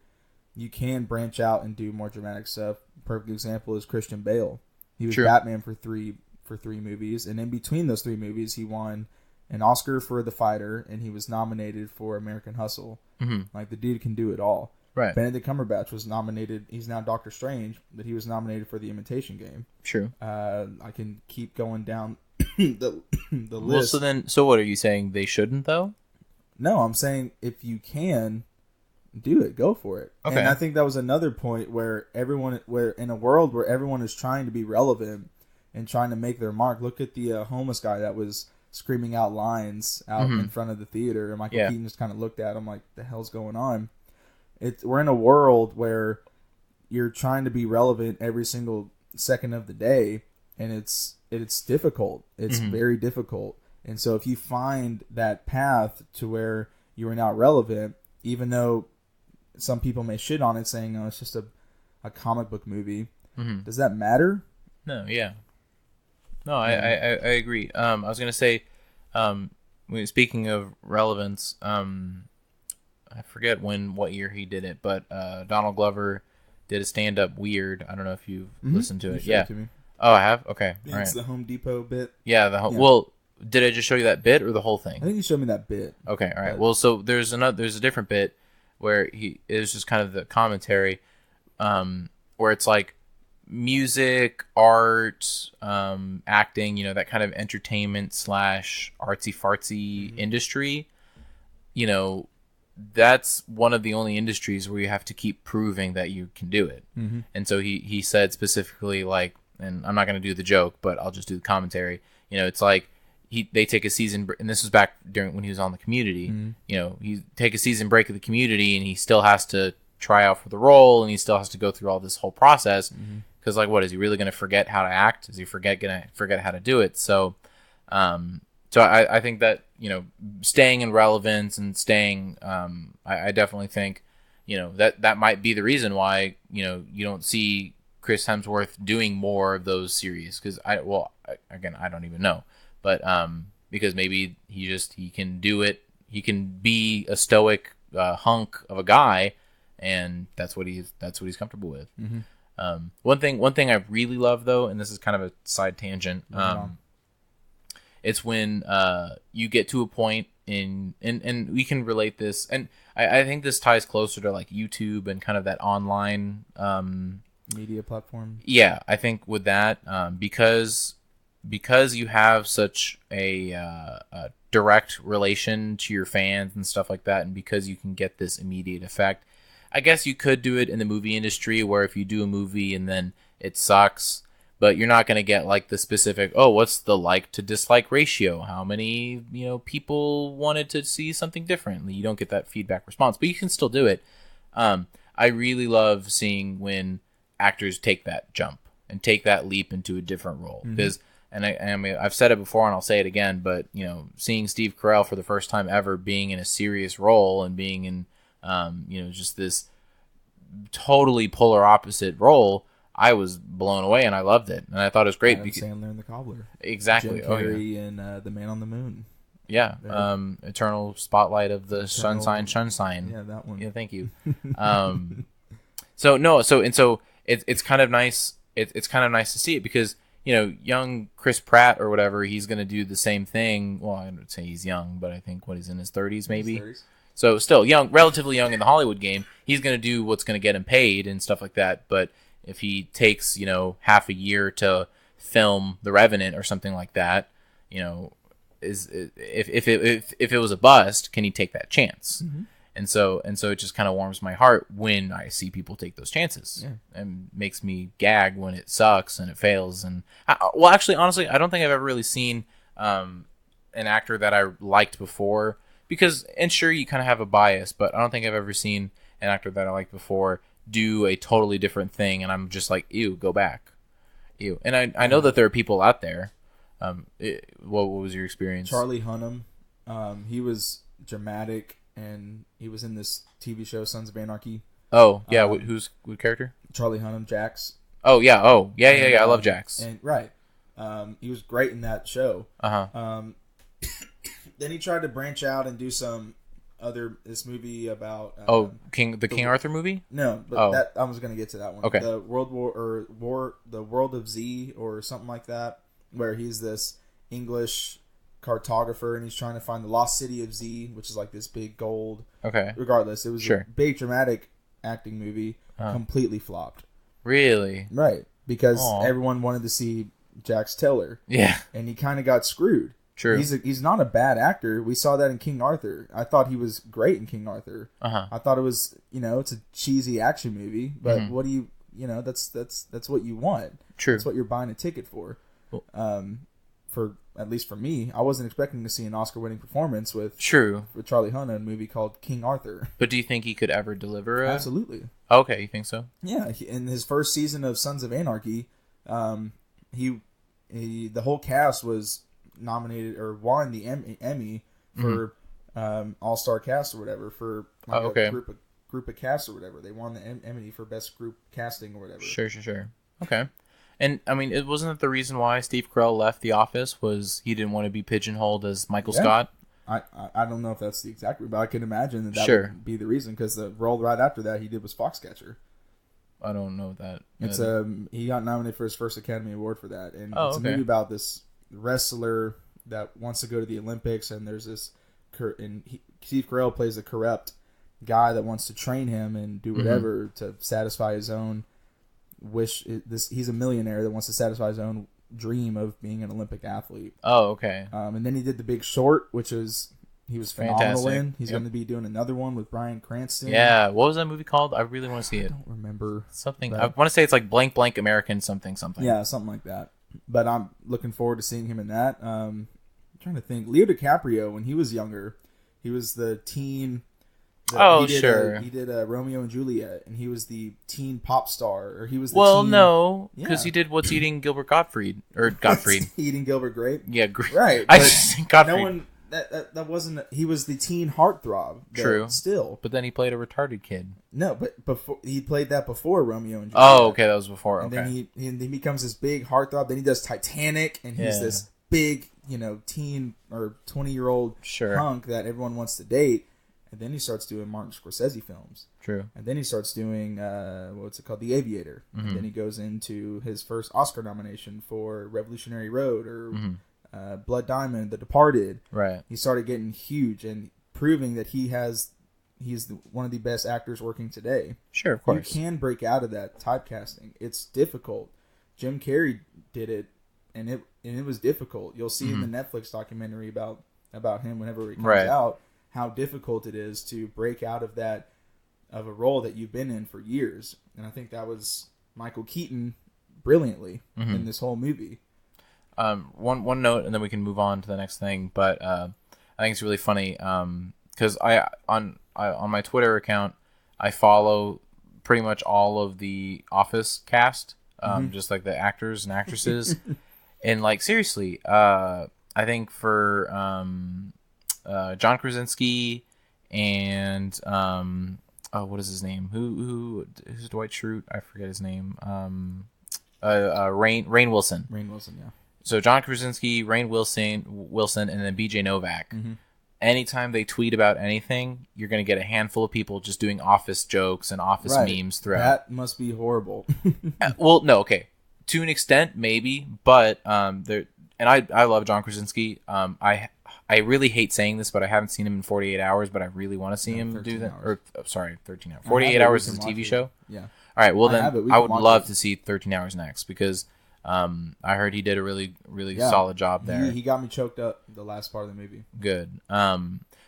you can branch out and do more dramatic stuff. Perfect example is Christian Bale. He was Batman for three movies, and in between those 3 movies, he won an Oscar for The Fighter, and he was nominated for American Hustle. Mm-hmm. Like, the dude can do it all. Right. Benedict Cumberbatch was nominated. He's now Doctor Strange, but he was nominated for The Imitation Game. True. I can keep going down the list. Well, so what are you saying? They shouldn't, though? No, I'm saying if you can do it, go for it. Okay. And I think that was another point where in a world where everyone is trying to be relevant and trying to make their mark. Look at the homeless guy that was screaming out lines out in front of the theater, and Michael Keaton just kind of looked at him like, "The hell's going on?" We're in a world where you're trying to be relevant every single second of the day, and it's difficult. It's very difficult. And so if you find that path to where you are now relevant, even though some people may shit on it saying, "Oh, it's just a comic book movie," does that matter? No, yeah. No, I agree. I was gonna say, speaking of relevance, I forget what year he did it, but Donald Glover did a stand-up Weird. I don't know if you've listened to it. You showed it to me. Oh, I have. Okay, all right. It's the Home Depot bit. Yeah, well, did I just show you that bit or the whole thing? I think you showed me that bit. Okay, all right. Well, so there's a different bit where it was just kind of the commentary, where it's like music, art, acting, that kind of entertainment / artsy fartsy industry. That's one of the only industries where you have to keep proving that you can do it. Mm-hmm. And so he said specifically, like, and I'm not going to do the joke, but I'll just do the commentary. It's like they take a season, and this was back during when he was on the Community. Mm-hmm. He take a season break of the Community, and he still has to try out for the role, and he still has to go through all this whole process. Because, like, what is he really going to forget how to act? Is he going to forget how to do it? So, I think that staying in relevance and staying, I definitely think, that might be the reason why you don't see Chris Hemsworth doing more of those series. Because I don't even know, but because maybe he can do it. He can be a stoic hunk of a guy, and that's what he's comfortable with. Mm-hmm. One thing I really love, though, and this is kind of a side tangent. It's when you get to a point and we can relate this, and I think this ties closer to like YouTube and kind of that online media platform. Yeah, I think with that, because you have such a direct relation to your fans and stuff like that, and because you can get this immediate effect, I guess you could do it in the movie industry, where if you do a movie and then it sucks, but you're not going to get like the specific, what's the like to dislike ratio? How many, people wanted to see something differently? You don't get that feedback response, but you can still do it. I really love seeing when actors take that jump and take that leap into a different role. Because, I've said it before and I'll say it again, but, seeing Steve Carell for the first time ever being in a serious role and being in, just this totally polar opposite role, I was blown away and I loved it, and I thought it was great. Adam Sandler and The Cobbler, exactly. Jim Carrey and The Man on the Moon. Yeah, Eternal Spotlight of the Sunshine. Yeah, that one. Yeah, thank you. It's kind of nice. It's kind of nice to see it because young Chris Pratt or whatever, he's going to do the same thing. Well, I would say he's young, but I think he's in his 30s maybe. His 30s. So still young, relatively young in the Hollywood game. He's going to do what's going to get him paid and stuff like that. But if he takes, half a year to film The Revenant or something like that, if it was a bust, can he take that chance? Mm-hmm. And so it just kind of warms my heart when I see people take those chances, and makes me gag when it sucks and it fails. And actually, honestly, I don't think I've ever really seen an actor that I liked before. Because, and sure, you kind of have a bias, but I don't think I've ever seen an actor that I liked before do a totally different thing, and I'm just like, ew, go back. Ew. And I know that there are people out there. What was your experience? Charlie Hunnam. He was dramatic, and he was in this TV show, Sons of Anarchy. Oh, yeah. Who's character? Charlie Hunnam, Jax. Oh, yeah. Yeah. I love Jax. And, right. He was great in that show. Then he tried to branch out and do this movie about King Arthur movie? No, but I was going to get to that one. Okay. The the World of Z or something like that, where he's this English cartographer and he's trying to find the lost city of Z, which is like this big gold. Okay. Regardless, it was a big dramatic acting movie, completely flopped. Really? Right, because everyone wanted to see Jax Teller. Yeah. And he kind of got screwed. True. He's not a bad actor. We saw that in King Arthur. I thought he was great in King Arthur. I thought it was, it's a cheesy action movie, but what do that's what you want. True. That's what you're buying a ticket for. For at least for me, I wasn't expecting to see an Oscar-winning performance with Charlie Hunnam in a movie called King Arthur. But do you think he could ever deliver? Absolutely. Okay, you think so? Yeah, in his first season of Sons of Anarchy, the whole cast was nominated or won the Emmy for all-star cast or whatever for a group of cast or whatever. They won the Emmy for best group casting or whatever. Sure. Okay. And I mean, it wasn't the reason why Steve Carell left The Office was he didn't want to be pigeonholed as Michael Scott. I don't know if that's the exact reason, but I can imagine that Sure. would be the reason, because the role right after that he did was Foxcatcher. I don't know that. It's he got nominated for his first Academy Award for that, and it's a okay. movie about this wrestler that wants to go to the Olympics, and there's this, Steve Carell plays a corrupt guy that wants to train him and do whatever to satisfy his own wish. He's a millionaire that wants to satisfy his own dream of being an Olympic athlete. Oh, okay. And then he did The Big Short, which he was phenomenal Fantastic. in. He's going to be doing another one with Bryan Cranston. Yeah, what was that movie called? I really want to see it. I don't remember. Something. But I want to say it's like blank blank American something. Yeah, something like that. But I'm looking forward to seeing him in that. I'm trying to think. Leo DiCaprio, when he was younger, he was the teen. Sure. He did Romeo and Juliet, and he was the teen pop star, or he was. No, because he did What's Eating Gilbert Gottfried or Gottfried. Eating Gilbert Grape. Yeah, right. I just think Gottfried. No one. That wasn't. He was the teen heartthrob. True. Still, but then he played a retarded kid. no. But before he played that before Romeo and Juliet. Oh, okay, that was before. And Okay. then he becomes this big heartthrob. Then he does Titanic, and he's this big, teen or 20-year-old hunk that everyone wants to date. And then he starts doing Martin Scorsese films. True. And then he starts doing what's it called, The Aviator. And then he goes into his first Oscar nomination for Revolutionary Road or Blood Diamond, The Departed. Right. He started getting huge and proving that he's one of the best actors working today. Sure, of course. You can break out of that typecasting. It's difficult. Jim Carrey did it, and it was difficult. You'll see in the Netflix documentary about him whenever it comes out, how difficult it is to break out of a role that you've been in for years. And I think that was Michael Keaton brilliantly in this whole movie. One note, and then we can move on to the next thing. But I think it's really funny because on my Twitter account I follow pretty much all of the Office cast, just like the actors and actresses, and like seriously, I think for John Krasinski and what is his name? Who's Dwight Schrute? I forget his name. Rainn Wilson. Rainn Wilson, yeah. So John Krasinski, Rainn Wilson, and then BJ Novak. Anytime they tweet about anything, you're going to get a handful of people just doing Office jokes and Office memes throughout. That must be horrible. Well, no, okay. To an extent, maybe, but and I love John Krasinski. I really hate saying this, but I haven't seen him in 48 Hours, but I really want to see him do that. Hours. Or sorry, 13 hours. 48 Hours is a TV show? Yeah. All right, well then I would love it. to see 13 Hours next because I heard he did a really, really solid job there. He got me choked up the last part of the movie. Good. But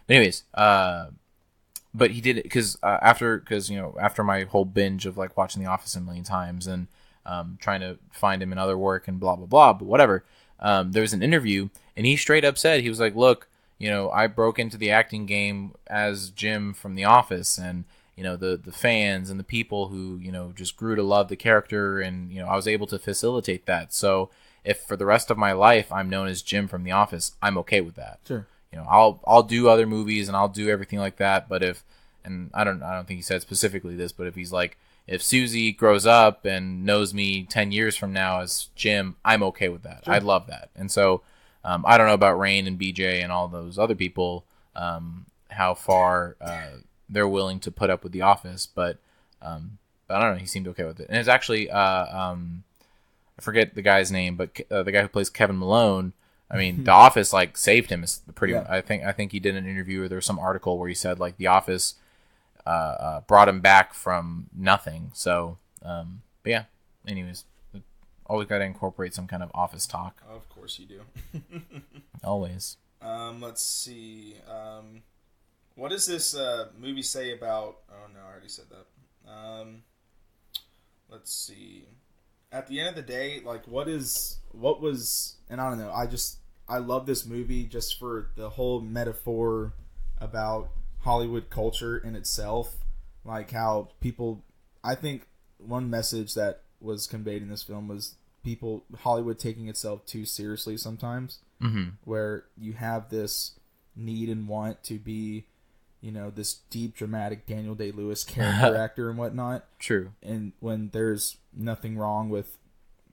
anyways, but he did it because after my whole binge of like watching The Office a million times and trying to find him in other work and blah blah blah, but whatever. There was an interview and he straight up said, he was like, "Look, I broke into the acting game as Jim from The Office, and the fans and the people who just grew to love the character, and I was able to facilitate that. So if for the rest of my life I'm known as Jim from The Office, I'm okay with that. Sure. I'll do other movies and I'll do everything like that. But I don't think he said specifically this, but if he's like, if Susie grows up and knows me 10 years from now as Jim, I'm okay with that. Sure. I'd love that. And so I don't know about Rainn and BJ and all those other people, how far they're willing to put up with The Office, but I don't know. He seemed okay with it. And it's actually, I forget the guy's name, but the guy who plays Kevin Malone, I mean, The Office like saved him. It's pretty. Yeah. I think he did an interview or there was some article where he said like The Office brought him back from nothing. So, but yeah. Anyways, always got to incorporate some kind of Office talk. Of course you do. Always. Let's see. What does this movie say about? Oh no, I already said that. Let's see. At the end of the day, like, what was? And I don't know. I love this movie just for the whole metaphor about Hollywood culture in itself, like how people. I think one message that was conveyed in this film was Hollywood taking itself too seriously sometimes, where you have this need and want to be, this deep, dramatic Daniel Day-Lewis character actor and whatnot. True. And when there's nothing wrong with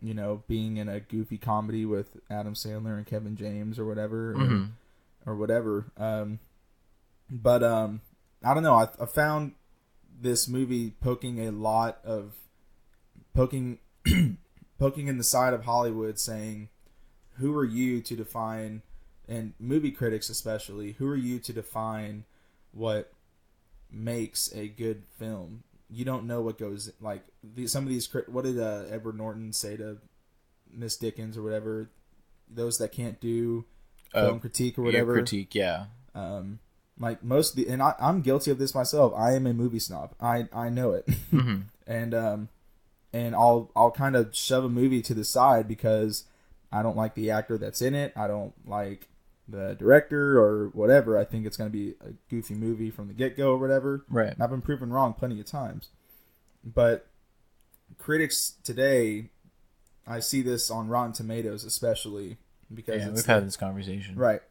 you know, being in a goofy comedy with Adam Sandler and Kevin James or whatever, or whatever. But I don't know. I found this movie poking in the side of Hollywood, saying, "Who are you to define?" And movie critics especially, who are you to define what makes a good film? You don't know what goes like some of these. What did Edward Norton say to Miss Dickens or whatever? Those that can't do film critique or whatever. Critique, yeah. Like most, and I'm guilty of this myself. I am a movie snob. I know it, and I'll kind of shove a movie to the side because I don't like the actor that's in it. I don't like the director or whatever. I think it's going to be a goofy movie from the get-go or whatever. Right. And I've been proven wrong plenty of times. But critics today, I see this on Rotten Tomatoes especially, because we've had this conversation. Right.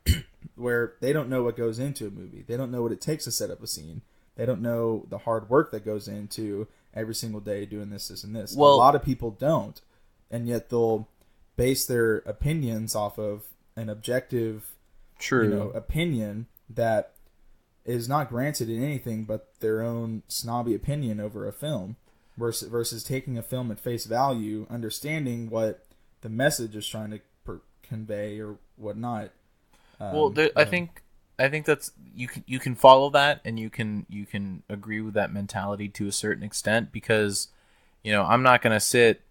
Where they don't know what goes into a movie. They don't know what it takes to set up a scene. They don't know the hard work that goes into every single day doing this, and this. Well, a lot of people don't. And yet they'll base their opinions off of an objective opinion that is not granted in anything but their own snobby opinion over a film, versus taking a film at face value, understanding what the message is trying to convey or whatnot. I think that's you can follow that, and you can agree with that mentality to a certain extent, because I'm not gonna sit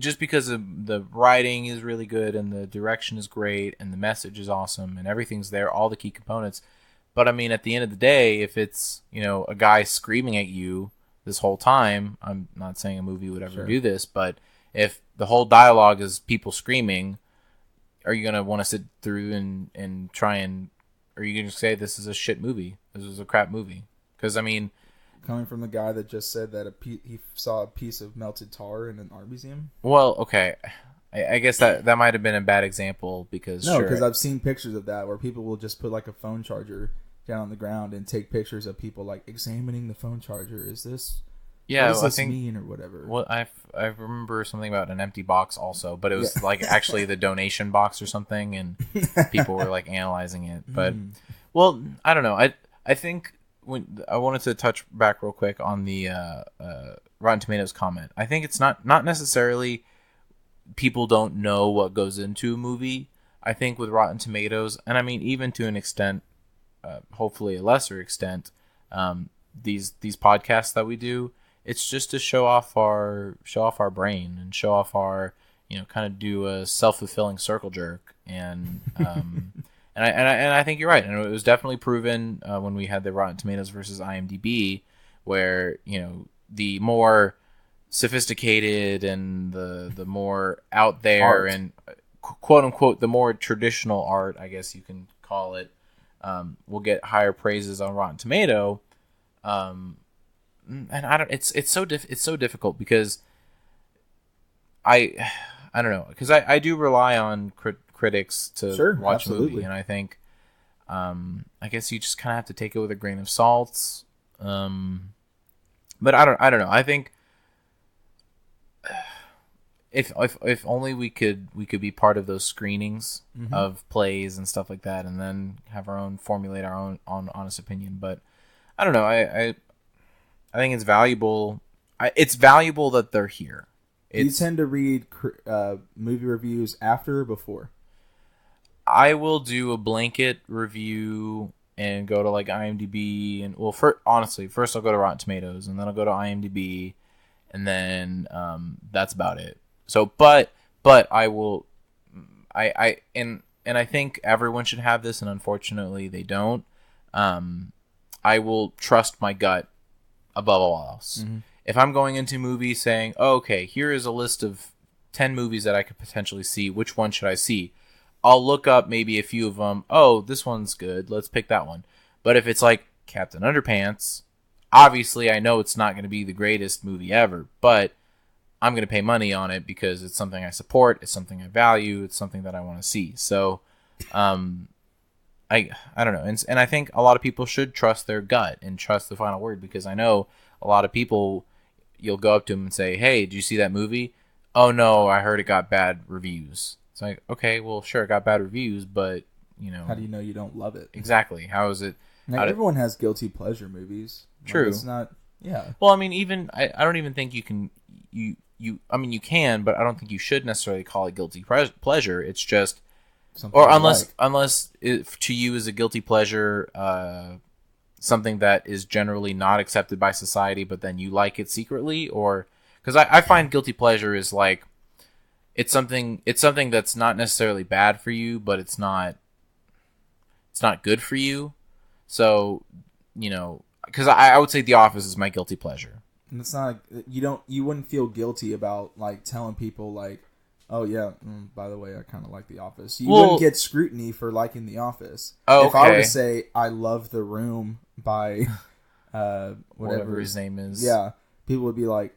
just because the writing is really good and the direction is great and the message is awesome and everything's there, all the key components. But I mean, at the end of the day, if it's a guy screaming at you this whole time, I'm not saying a movie would ever do this, but if the whole dialogue is people screaming, are you gonna want to sit through and try and? Are you gonna say this is a shit movie? This is a crap movie? Because I mean, coming from the guy that just said that he saw a piece of melted tar in an art museum. Well, okay, I guess that might have been a bad example, because because I've seen pictures of that where people will just put like a phone charger down on the ground and take pictures of people like examining the phone charger. Is this? Yeah, what does this mean or whatever? Well, I remember something about an empty box also, but it was like actually the donation box or something, and people were like analyzing it. But well, I don't know. I think when I wanted to touch back real quick on the Rotten Tomatoes comment. I think it's not necessarily people don't know what goes into a movie. I think with Rotten Tomatoes, and I mean even to an extent, hopefully a lesser extent, these podcasts that we do. It's just to show off our brain and show off our, kind of do a self-fulfilling circle jerk. And and I think you're right. And it was definitely proven when we had the Rotten Tomatoes versus IMDb, where, the more sophisticated and the more out there art, and quote unquote the more traditional art, I guess you can call it, will get higher praises on Rotten Tomato. And I don't. It's so difficult because I don't know, because I do rely on critics to watch a movie, and I think I guess you just kind of have to take it with a grain of salt. But I don't know. I think if only we could be part of those screenings of plays and stuff like that, and then formulate our own honest opinion. But I don't know. I think it's valuable. It's valuable that they're here. Do you tend to read movie reviews after or before? I will do a blanket review and go to like IMDb and first I'll go to Rotten Tomatoes and then I'll go to IMDb and then that's about it. So, but I will, and I think everyone should have this, and unfortunately they don't. I will trust my gut above all else. If I'm going into movies saying, oh, okay, here is a list of 10 movies that I could potentially see, which one should I see? I'll look up maybe a few of them. Oh, this one's good. Let's pick that one. But if it's like Captain Underpants, obviously I know it's not going to be the greatest movie ever, but I'm going to pay money on it because it's something I support, it's something I value, it's something that I want to see. So, I don't know, and I think a lot of people should trust their gut and trust the final word, because I know a lot of people, you'll go up to them and say, "Hey, did you see that movie?" "Oh no, I heard it got bad reviews." It's like, okay, well, sure, it got bad reviews, but how do you know you don't love it? Exactly. How is it? Like, everyone has guilty pleasure movies. True. Like, it's not. Yeah. Well, I mean, even I don't even think you can. I mean, you can, but I don't think you should necessarily call it guilty pleasure. It's just, Something or you unless to you is a guilty pleasure something that is generally not accepted by society, but then you like it secretly, or because I find guilty pleasure is like it's something that's not necessarily bad for you, but it's not good for you. So, because I would say The Office is my guilty pleasure. And it's not you wouldn't feel guilty about like telling people like, oh yeah, by the way, I kind of like The Office. You wouldn't get scrutiny for liking The Office. Okay. If I were to say I love The Room by whatever his name is, yeah, people would be like,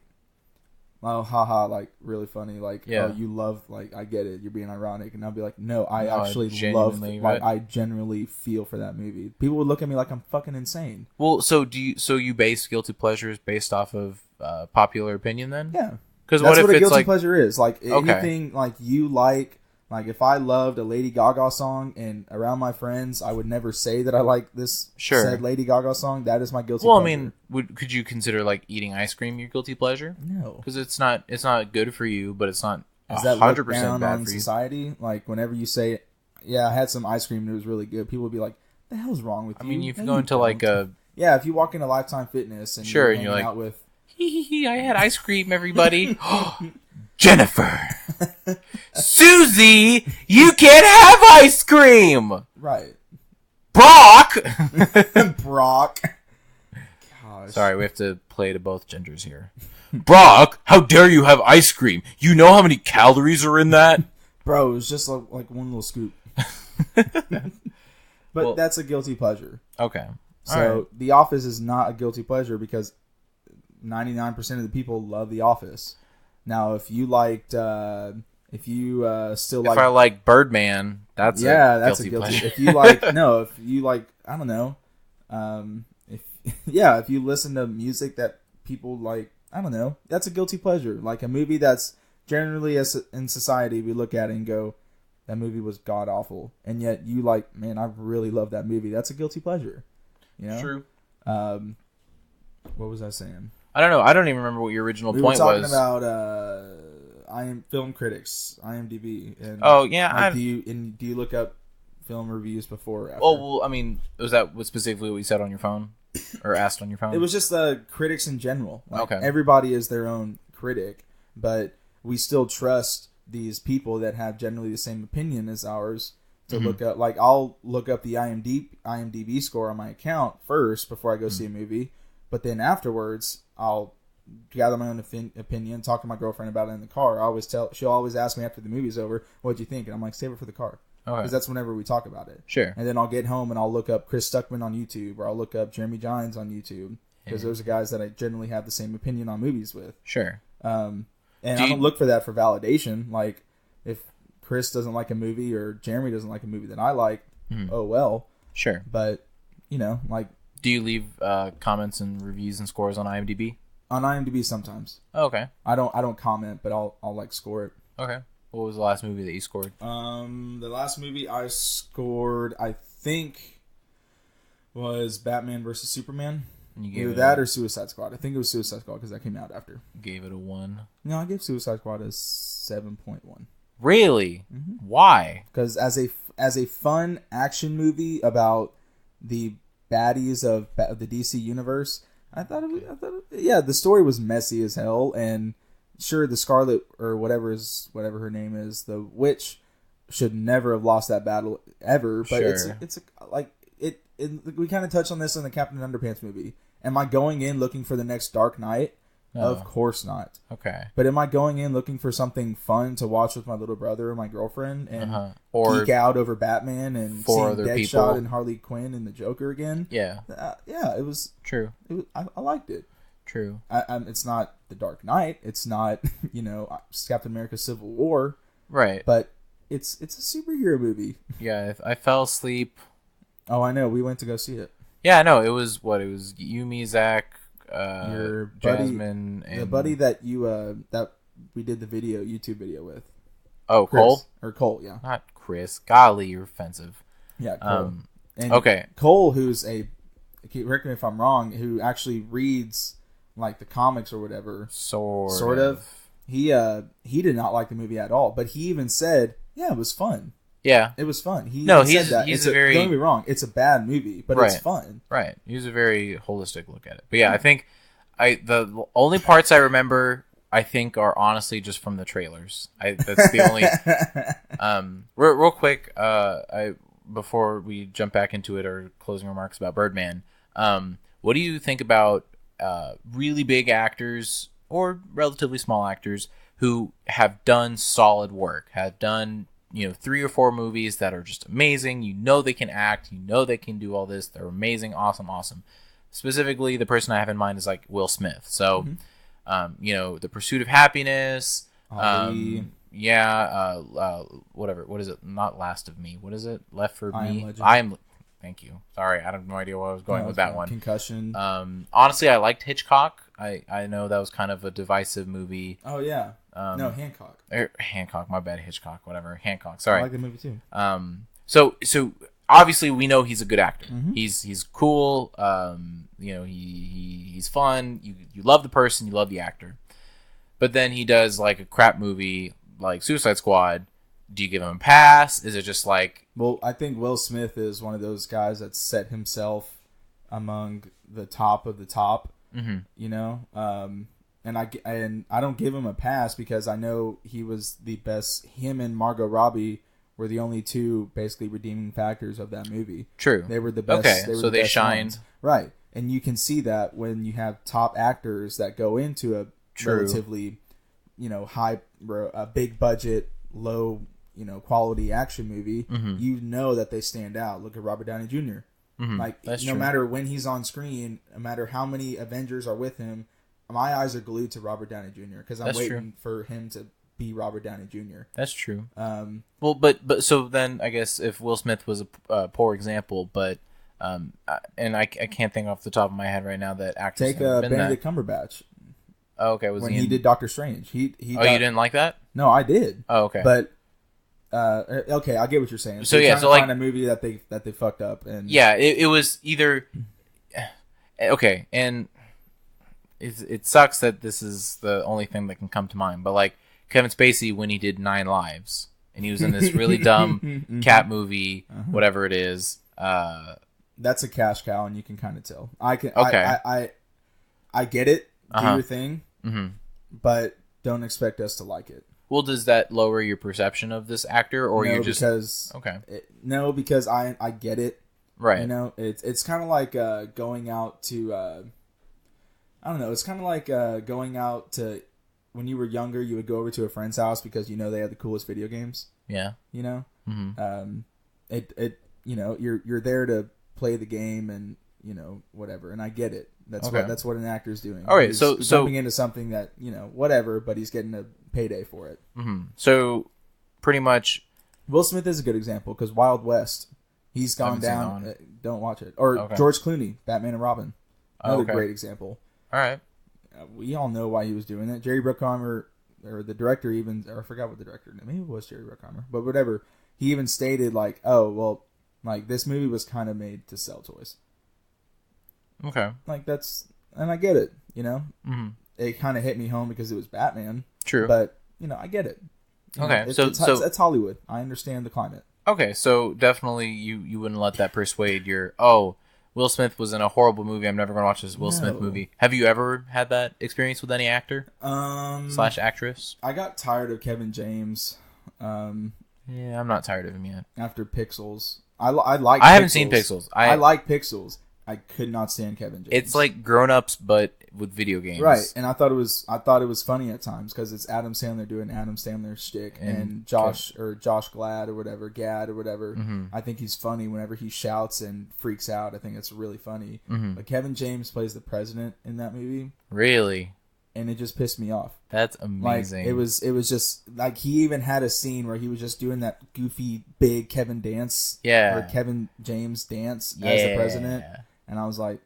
oh, haha, like really funny, like, yeah. Oh, you love, like, I get it, you're being ironic, and I'll be like, no, I actually love, like, right. I genuinely feel for that movie. People would look at me like I'm fucking insane. Well, so you base guilty pleasures based off of popular opinion then? Yeah, because that's what if a it's guilty like pleasure is like okay. anything like you like if I loved a Lady Gaga song and around my friends I would never say that I like this said Lady Gaga song. That is my guilty pleasure. I mean, could you consider like eating ice cream your guilty pleasure? No, because it's not good for you, but it's not 100% bad for you. Society, like whenever you say, "Yeah, I had some ice cream and it was really good," people would be like, "The hell's wrong with you?" I mean, if you go into like a if you walk into Lifetime Fitness and sure, you're and you're like, out with, I had ice cream, everybody. Jennifer, Susie, you can't have ice cream. Right, Brock. Brock. Gosh. Sorry, we have to play to both genders here. Brock, how dare you have ice cream? You know how many calories are in that? Bro, it was just like one little scoop. But that's a guilty pleasure. Okay. So right. The Office is not a guilty pleasure because 99% of the people love The Office. Now, if you liked, still like, if I like Birdman, that's a guilty pleasure. If you like, I don't know, if you listen to music that people like, I don't know, that's a guilty pleasure. Like a movie that's generally in society we look at it and go, that movie was god awful, and yet you like, man, I really love that movie. That's a guilty pleasure. You know? True. What was I saying? I don't know. I don't even remember what your original point was. We were talking about film critics, IMDb. And do you look up film reviews before or after? Oh, well, I mean, was that specifically what you said on your phone? Or asked on your phone? It was just critics in general. Like, okay. Everybody is their own critic, but we still trust these people that have generally the same opinion as ours to look up. Like, I'll look up the IMDb score on my account first before I go see a movie, but then afterwards I'll gather my own opinion, talk to my girlfriend about it in the car. She'll always ask me after the movie's over, what'd you think? And I'm like, save it for the car. Because that's whenever we talk about it. Sure. And then I'll get home and I'll look up Chris Stuckman on YouTube, or I'll look up Jeremy Jahns on YouTube, because those are guys that I generally have the same opinion on movies with. Sure. And I don't look for that for validation. Like, if Chris doesn't like a movie or Jeremy doesn't like a movie that I like, oh well. Sure. But, like... Do you leave comments and reviews and scores on IMDb? On IMDb sometimes. Oh, okay. I don't comment, but I'll like score it. Okay. What was the last movie that you scored? The last movie I scored, I think, was Batman vs. Superman. Either that or Suicide Squad. I think it was Suicide Squad because that came out after. Gave it a 1. No, I gave Suicide Squad a 7.1. Really? Mm-hmm. Why? Because as a fun action movie about the baddies of the DC universe, I thought the story was messy as hell, and sure, the Scarlet or whatever her name is, the witch, should never have lost that battle ever. But we kind of touched on this in the Captain Underpants movie. Am I going in looking for the next Dark Knight? No. Of course not. Okay. But am I going in looking for something fun to watch with my little brother or my girlfriend and or geek out over Batman and seeing Deadshot people. And Harley Quinn and the Joker again? Yeah. It was true. I liked it. True. It's not the Dark Knight. It's not Captain America: Civil War. Right. But it's a superhero movie. Yeah. I fell asleep. Oh, I know. We went to go see it. Yeah, I know. It was you, me, Zach, Your buddy, Jasmine, and the buddy that you that we did the YouTube video with. Oh, Chris, Cole? or Cole, yeah. Not Chris. Golly, you're offensive. Yeah, Cole. And okay. Cole, who's correct me if I'm wrong, who actually reads like the comics or whatever. Sort of. He did not like the movie at all, but he even said, "Yeah, it was fun." Yeah, it was fun. He's don't get me wrong, it's a bad movie, but it's fun. Right. He's a very holistic look at it. But yeah, I think the only parts I remember, I think, are honestly just from the trailers. That's the only. Real quick, before we jump back into it, or closing remarks about Birdman. What do you think about really big actors or relatively small actors who have done solid work, have done 3 or 4 movies that are just amazing? You know they can act, you know they can do all this. They're amazing, awesome. Specifically, the person I have in mind is like Will Smith. So, The Pursuit of Happiness. Whatever. What is it? Not Last of Me. What is it? Left for Me. Thank you. Sorry, I have no idea where I was going with that one. Concussion. Honestly, I liked Hitchcock. I know that was kind of a divisive movie. Oh yeah. No, Hancock. Hancock. My bad. Hitchcock. Whatever. Hancock. Sorry. I like the movie too. So obviously we know he's a good actor. Mm-hmm. He's cool. He's fun. You love the person. You love the actor. But then he does like a crap movie like Suicide Squad. Do you give him a pass? Is it just like... Well, I think Will Smith is one of those guys that set himself among the top of the top, and I don't give him a pass because I know he was the best. Him and Margot Robbie were the only two basically redeeming factors of that movie. True. They were the best. Okay, so they shined. Ones. Right. And you can see that when you have top actors that go into a relatively, a big budget, low quality action movie, you know that they stand out. Look at Robert Downey Jr. Like, That's no true. matter when he's on screen, no matter how many Avengers are with him, my eyes are glued to Robert Downey Jr. because I'm waiting for him to be Robert Downey Jr. That's true. Well, but so then I guess if Will Smith was a poor example, but and I can't think off the top of my head right now that actors take Benedict Cumberbatch. Oh, okay. He did Doctor Strange? He you didn't like that? No, I did. Oh, okay. But okay, I get what you're saying. So you're so like find a movie that they fucked up, and it was either okay, and it sucks that this is the only thing that can come to mind. But like Kevin Spacey when he did 9 Lives, and he was in this really dumb cat movie, whatever it is. That's a cash cow, and you can kind of tell. I get it. Do your thing, but don't expect us to like it. Well, does that lower your perception of this actor, or you just because I get it, right? It's kind of like going out to I don't know. It's kind of like going out to when you were younger. You would go over to a friend's house because they had the coolest video games. Yeah, you're there to play the game and whatever. And I get it. That's what an actor's doing. All right, he's so jumping into something that whatever, but he's getting a payday for it. So pretty much, Will Smith is a good example because Wild West, he's gone down. Don't watch it. Or George Clooney, Batman and Robin, another great example. All right, we all know why he was doing it. Jerry Bruckheimer, or the director, or I forgot what the director. Maybe it was Jerry Bruckheimer, but whatever. He even stated like, "Oh well, like this movie was kind of made to sell toys." Okay. Like and I get it, It kind of hit me home because it was Batman. True. But, I get it. Okay. It's Hollywood. I understand the climate. Okay, so definitely you wouldn't let that persuade Will Smith was in a horrible movie. I'm never going to watch this Will Smith movie. Have you ever had that experience with any actor? / actress? I got tired of Kevin James. Yeah, I'm not tired of him yet. After Pixels. I haven't seen Pixels. I like Pixels. I could not stand Kevin James. It's like Grown-Ups, but with video games, right? And I thought it was funny at times because it's Adam Sandler doing Adam Sandler shtick, and Josh Gad or whatever. I think he's funny whenever he shouts and freaks out. I think it's really funny. But Kevin James plays the president in that movie. Really? And it just pissed me off. That's amazing. Like, it was just like he even had a scene where he was just doing that goofy big Kevin dance, or Kevin James dance as the president. And I was like,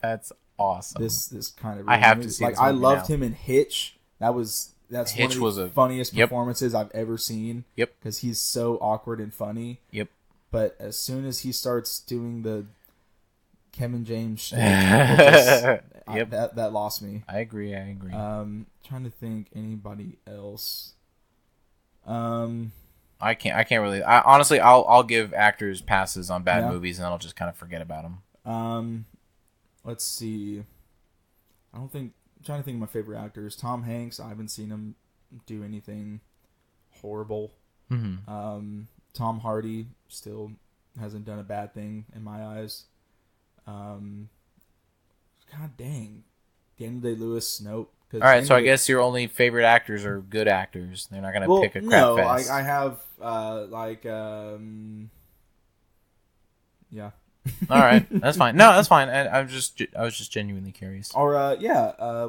that's awesome. This kind of I have movie. to see like this I movie loved now. him in Hitch. That's Hitch one of was the a- funniest Yep. performances I've ever seen. Yep. Because he's so awkward and funny. Yep. But as soon as he starts doing the Kevin James shtick, that lost me. I agree. Trying to think anybody else. I can't really. Honestly, I'll give actors passes on bad Yeah. movies, and then I'll just kind of forget about them. Let's see. I'm trying to think of my favorite actors. Tom Hanks. I haven't seen him do anything horrible. Mm-hmm. Tom Hardy still hasn't done a bad thing in my eyes. God dang. Daniel Day-Lewis, nope. All right, so I guess your only favorite actors are good actors. They're not gonna pick a crap no, fest. I have yeah. All right, that's fine. No, that's fine. I was just genuinely curious. Or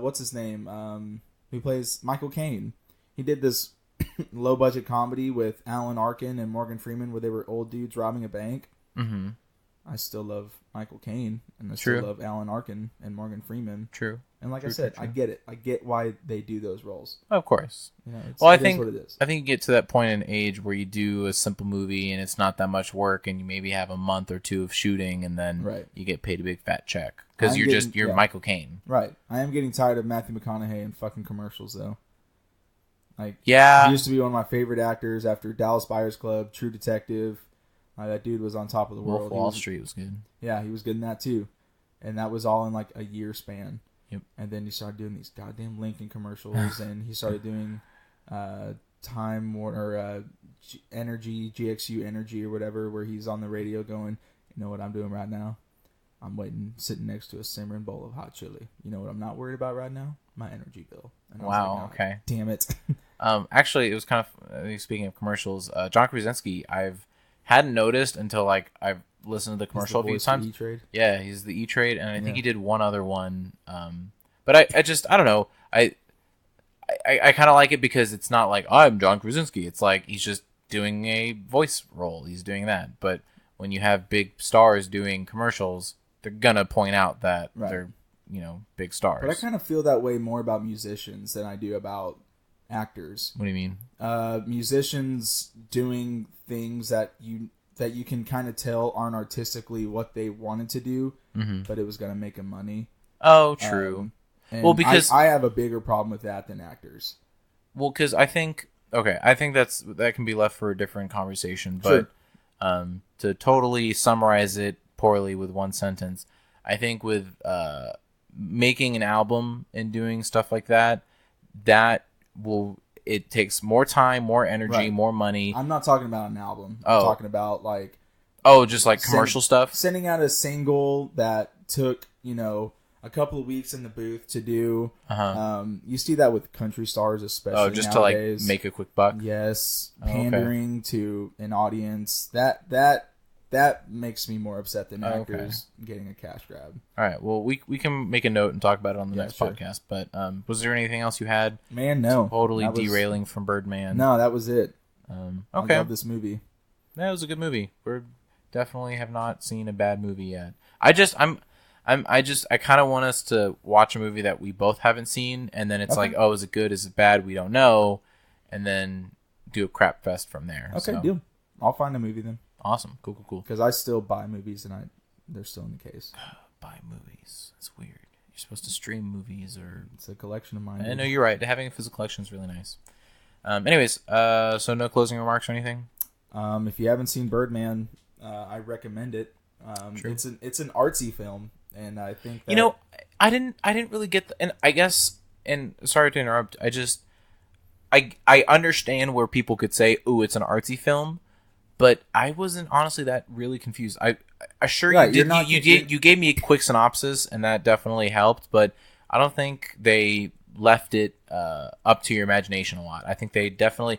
what's his name? Who plays Michael Caine? He did this low budget comedy with Alan Arkin and Morgan Freeman where they were old dudes robbing a bank. Mm-hmm. I still love Michael Caine and I True. still love Alan Arkin and Morgan Freeman. True. And like True, I said, true. I get it. I get why they do those roles. Of course. You know, Well, I it is think what it is. I think you get to that point in age where you do a simple movie and it's not that much work, and you maybe have a month or two of shooting, and then Right. you get paid a big fat check because I'm you're getting- yeah. Michael Caine. Right. I am getting tired of Matthew McConaughey in fucking commercials though. Like Yeah. he used to be one of my favorite actors after Dallas Buyers Club, True Detective. That dude was on top of the Wolf world. of He Wall was- Street was good. Yeah, he was good in that too. And that was all in like a year span. Yep. And then he started doing these goddamn Lincoln commercials and he started doing Time Warner Energy, GXU Energy or whatever, where he's on the radio going, you know what I'm doing right now? I'm sitting next to a simmering bowl of hot chili. You know what I'm not worried about right now? My energy bill. And I was Wow, like, "Oh, okay. Damn it. Actually, it was kind of speaking of commercials. John Krasinski, I've hadn't noticed until like I've listened to the commercial a few times. E-Trade. Yeah, he's the E-Trade, and I think Yeah. he did one other one. But I don't know. I kind of like it because it's not like I'm John Krasinski. It's like he's just doing a voice role. He's doing that. But when you have big stars doing commercials, they're gonna point out that Right. they're big stars. But I kind of feel that way more about musicians than I do about actors. What do you mean? Musicians doing things that you can kind of tell aren't artistically what they wanted to do, but it was going to make them money. Oh, true. And Well, because- I have a bigger problem with that than actors. Well, because I think that can be left for a different conversation. But to totally summarize it poorly with one sentence, I think with making an album and doing stuff like that, it takes more time, more energy, Right. more money. I'm not talking about an album. Oh. I'm talking about like Just like commercial stuff. sending out a single that took a couple of weeks in the booth to do. You see that with country stars, especially Just nowadays. to like make a quick buck. Yes, okay. pandering to an audience. That makes me more upset than Okay. actors getting a cash grab. All right. Well, we can make a note and talk about it on the Yeah, next sure. podcast. But was there anything else you had? Man, no. Totally That was- derailing from Birdman. No, that was it. Okay. I love this movie. That was a good movie. We definitely have not seen a bad movie yet. I kind of want us to watch a movie that we both haven't seen, and then it's Okay. like, oh, is it good? Is it bad? We don't know, and then do a crap fest from there. Okay, So, deal. I'll find a movie then, Awesome. Cool. because I still buy movies and they're still in the case. Buy movies. That's weird. You're supposed to stream movies or. It's a collection of mine. I know you're right. Having a physical collection is really nice. Anyways, so no closing remarks or anything. If you haven't seen Birdman, I recommend it. True. It's an artsy film, and I think that, I didn't really get and I guess, and sorry to interrupt, I understand where people could say, "Ooh, it's an artsy film," but I wasn't honestly that really confused. I sure Right, you you're did. not- You gave me a quick synopsis, and that definitely helped. But I don't think they left it up to your imagination a lot. I think they definitely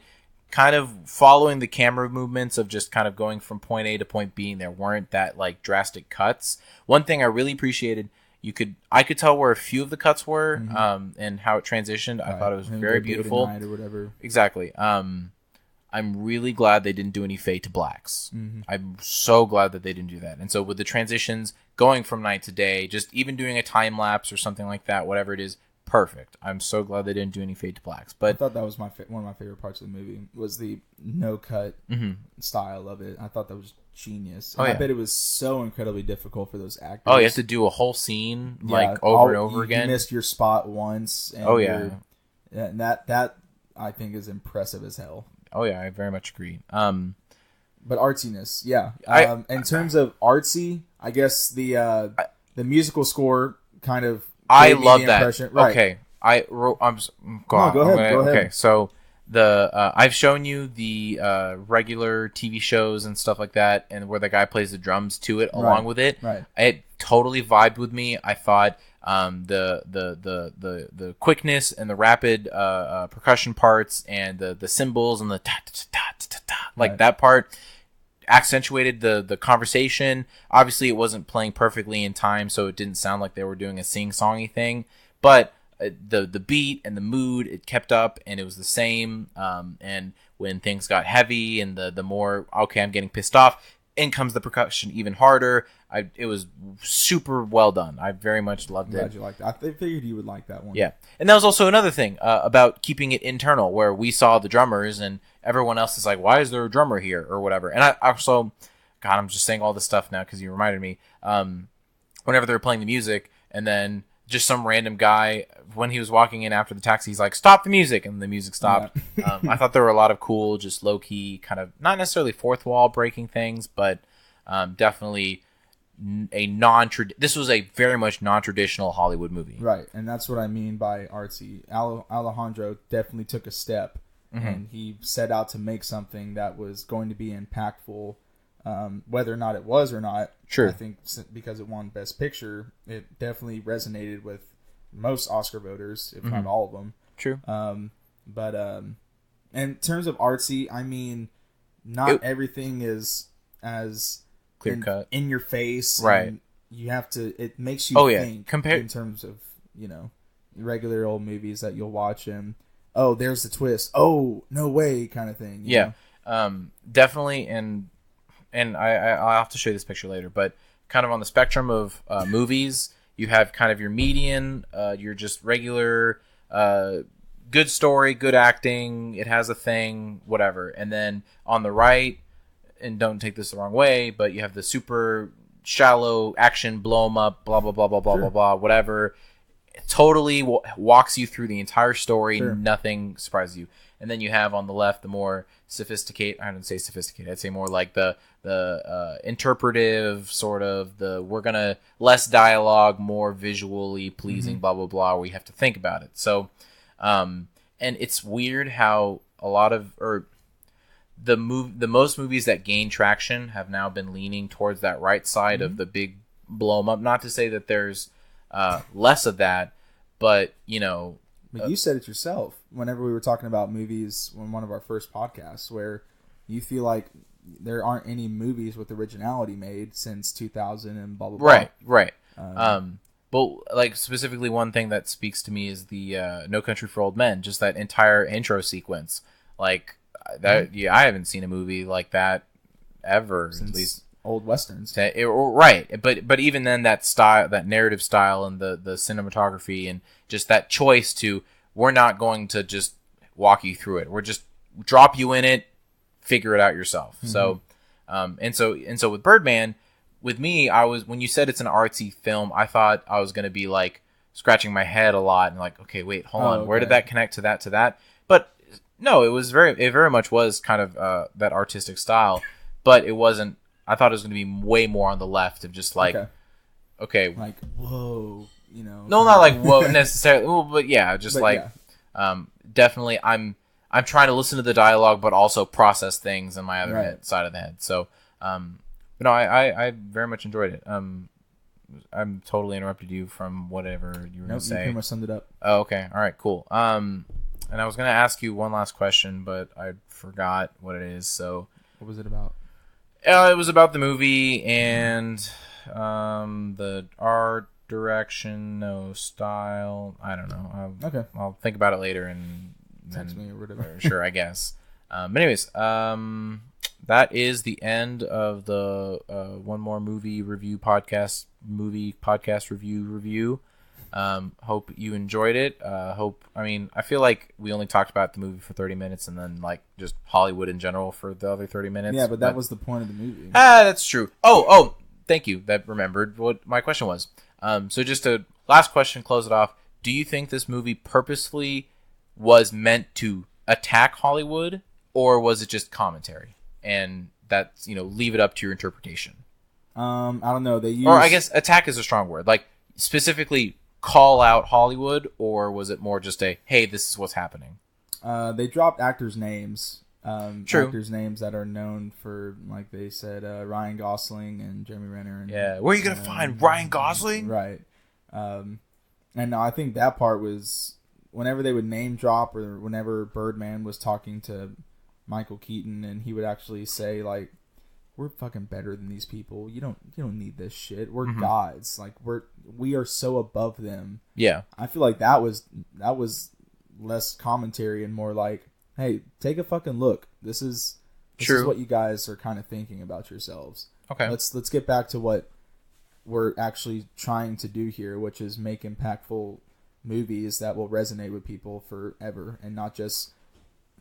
kind of following the camera movements of just kind of going from point A to point B, and there weren't that like drastic cuts. One thing I really appreciated, I could tell where a few of the cuts were, and how it transitioned. I thought it was Him very go day to beautiful. night or whatever. Exactly. I'm really glad they didn't do any fade to blacks. I'm so glad that they didn't do that. And so with the transitions going from night to day, just even doing a time lapse or something like that, whatever it is, perfect. I'm so glad they didn't do any fade to blacks. But I thought that was one of my favorite parts of the movie was the no cut style of it. I thought that was genius. And I bet it was so incredibly difficult for those actors. Oh, you have to do a whole scene over and over again. You missed your spot once. And and that I think is impressive as hell. Oh yeah, I very much agree. But artsiness, yeah. In terms of artsy, I guess the musical score kind of. I love that. Right. Okay, go ahead. Okay, so I've shown you the regular TV shows and stuff like that, and where the guy plays the drums to it along with it. Right. It totally vibed with me. I thought the quickness and the rapid percussion parts and the cymbals and the ta ta ta ta ta like that part accentuated the conversation. Obviously, it wasn't playing perfectly in time, so it didn't sound like they were doing a sing-songy thing. But the beat and the mood, it kept up, and it was the same. And when things got heavy and the more, okay, I'm getting pissed off, in comes the percussion even harder. It was super well done. I very much loved it. Glad you liked it. I figured you would like that one. Yeah. And that was also another thing about keeping it internal, where we saw the drummers and everyone else is like, why is there a drummer here or whatever? And I also, God, I'm just saying all this stuff now because you reminded me. Whenever they were playing the music, and then just some random guy, when he was walking in after the taxi, he's like, stop the music, and the music stopped. Yeah. I thought there were a lot of cool, just low-key, kind of, not necessarily fourth wall breaking things, but definitely this was a very much non-traditional Hollywood movie. Right, and that's what I mean by artsy. Alejandro definitely took a step, and he set out to make something that was going to be impactful, whether or not it was or not. Sure. I think because it won Best Picture, it definitely resonated with most Oscar voters, if not all of them. True. But in terms of artsy, I mean, not everything is as clear cut in your face, right? And you have to. It makes you think in terms of regular old movies that you'll watch and there's the twist. Oh, no way, kind of thing. You know? Definitely, and I'll have to show you this picture later, but kind of on the spectrum of movies, you have kind of your median, your just regular, good story, good acting, it has a thing, whatever, and then on the right. And don't take this the wrong way, but you have the super shallow action, blow them up, blah, blah, blah, blah, blah, blah, blah, whatever. It totally walks you through the entire story. Sure. Nothing surprises you. And then you have on the left the more sophisticated, I don't say sophisticated, I'd say more like the interpretive sort of we're going to less dialogue, more visually pleasing, blah, blah, blah, where you have to think about it. So, and it's weird how a lot of, the most movies that gain traction have now been leaning towards that right side of the big blow 'em up. Not to say that there's less of that, but But you said it yourself whenever we were talking about movies on one of our first podcasts, where you feel like there aren't any movies with originality made since 2000 and blah blah blah. Right. But like specifically, one thing that speaks to me is the No Country for Old Men. Just that entire intro sequence, like. That I haven't seen a movie like that ever. Since at least old westerns, right? But even then, that style, that narrative style, and the cinematography, and just that choice to we're not going to just walk you through it. We're just drop you in it, figure it out yourself. So with Birdman, with me, when you said it's an artsy film, I thought I was going to be like scratching my head a lot and like, okay, wait, hold on, where did that connect to that? But no, it very much was kind of that artistic style, but it wasn't. I thought it was going to be way more on the left of just like, okay, like whoa, No, not like whoa necessarily, but yeah, definitely. I'm trying to listen to the dialogue, but also process things in my other side of the head. So, I very much enjoyed it. I'm totally interrupted you from whatever you were going to say. You pretty much summed it up. Oh, okay, all right, cool. And I was going to ask you one last question, but I forgot what it is. So, what was it about? It was about the movie and the art direction, style. I don't know. I'll think about it later and text me or whatever. Sure, I guess. But anyways, that is the end of the One More Movie podcast review. Hope you enjoyed it. I feel like we only talked about the movie for 30 minutes and then like just Hollywood in general for the other 30 minutes. Yeah, but that was the point of the movie. That's true. Oh, thank you. That remembered what my question was. So just a last question, close it off. Do you think this movie purposefully was meant to attack Hollywood, or was it just commentary? And that's, leave it up to your interpretation. I don't know. Or I guess attack is a strong word. Like, specifically call out Hollywood, or was it more just hey, this is what's happening? They dropped actors' names. True. Actors' names that are known for, like they said, Ryan Gosling and Jeremy Renner. And, yeah, where are you going to find Ryan Gosling? Right. And I think that part was, whenever they would name drop, or whenever Birdman was talking to Michael Keaton, and he would actually say, like, we're fucking better than these people. You don't need this shit. We're gods. Like, we are so above them. Yeah. I feel like that was less commentary and more like, hey, take a fucking look. This is what you guys are kind of thinking about yourselves. Okay. Let's get back to what we're actually trying to do here, which is make impactful movies that will resonate with people forever, and not just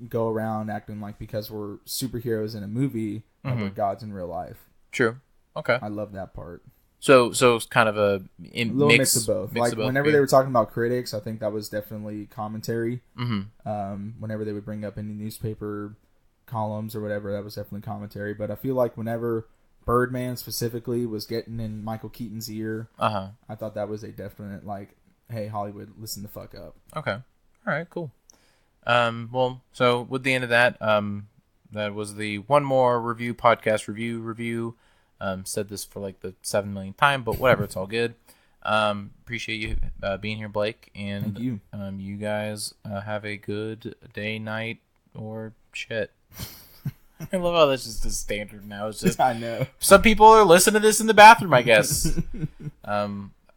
go around acting like because we're superheroes in a movie and we're gods in real life. True. Okay. I love that part. So it's kind of a little mix of both. Whenever they were talking about critics, I think that was definitely commentary. Whenever they would bring up any newspaper columns or whatever, that was definitely commentary. But I feel like whenever Birdman specifically was getting in Michael Keaton's ear, I thought that was a definite, like, hey, Hollywood, listen the fuck up. Okay. All right, cool. Well, so with the end of that, that was the One More Review podcast review. Said this for like the 7 millionth time, but whatever, it's all good. Appreciate you being here, Blake, and thank you. You guys have a good day, night, or shit. I love how that's just the standard now. It's just, I know. Some people are listening to this in the bathroom, I guess.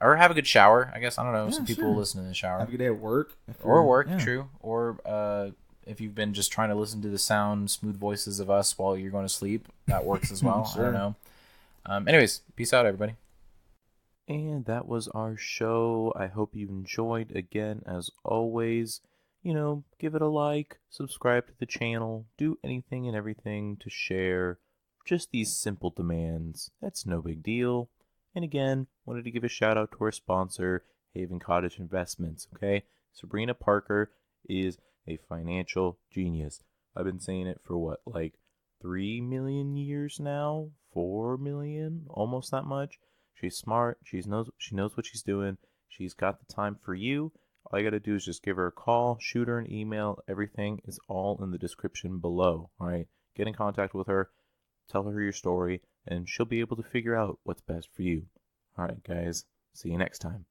Or have a good shower, I guess. I don't know. Yeah, some people listen in the shower. Have a good day at work. Or work, true. Or if you've been just trying to listen to the smooth voices of us while you're going to sleep, that works as well. Sure. I don't know. Anyways, peace out, everybody. And that was our show. I hope you enjoyed. Again, as always, give it a like, subscribe to the channel, do anything and everything to share. Just these simple demands. That's no big deal. And again, wanted to give a shout out to our sponsor, Haven Cottage Investments, okay? Sabrina Parker is a financial genius. I've been saying it for 3 million years now? 4 million? Almost that much. She's smart. She knows what she's doing. She's got the time for you. All you got to do is just give her a call, shoot her an email. Everything is all in the description below, all right? Get in contact with her. Tell her your story, and she'll be able to figure out what's best for you. All right, guys. See you next time.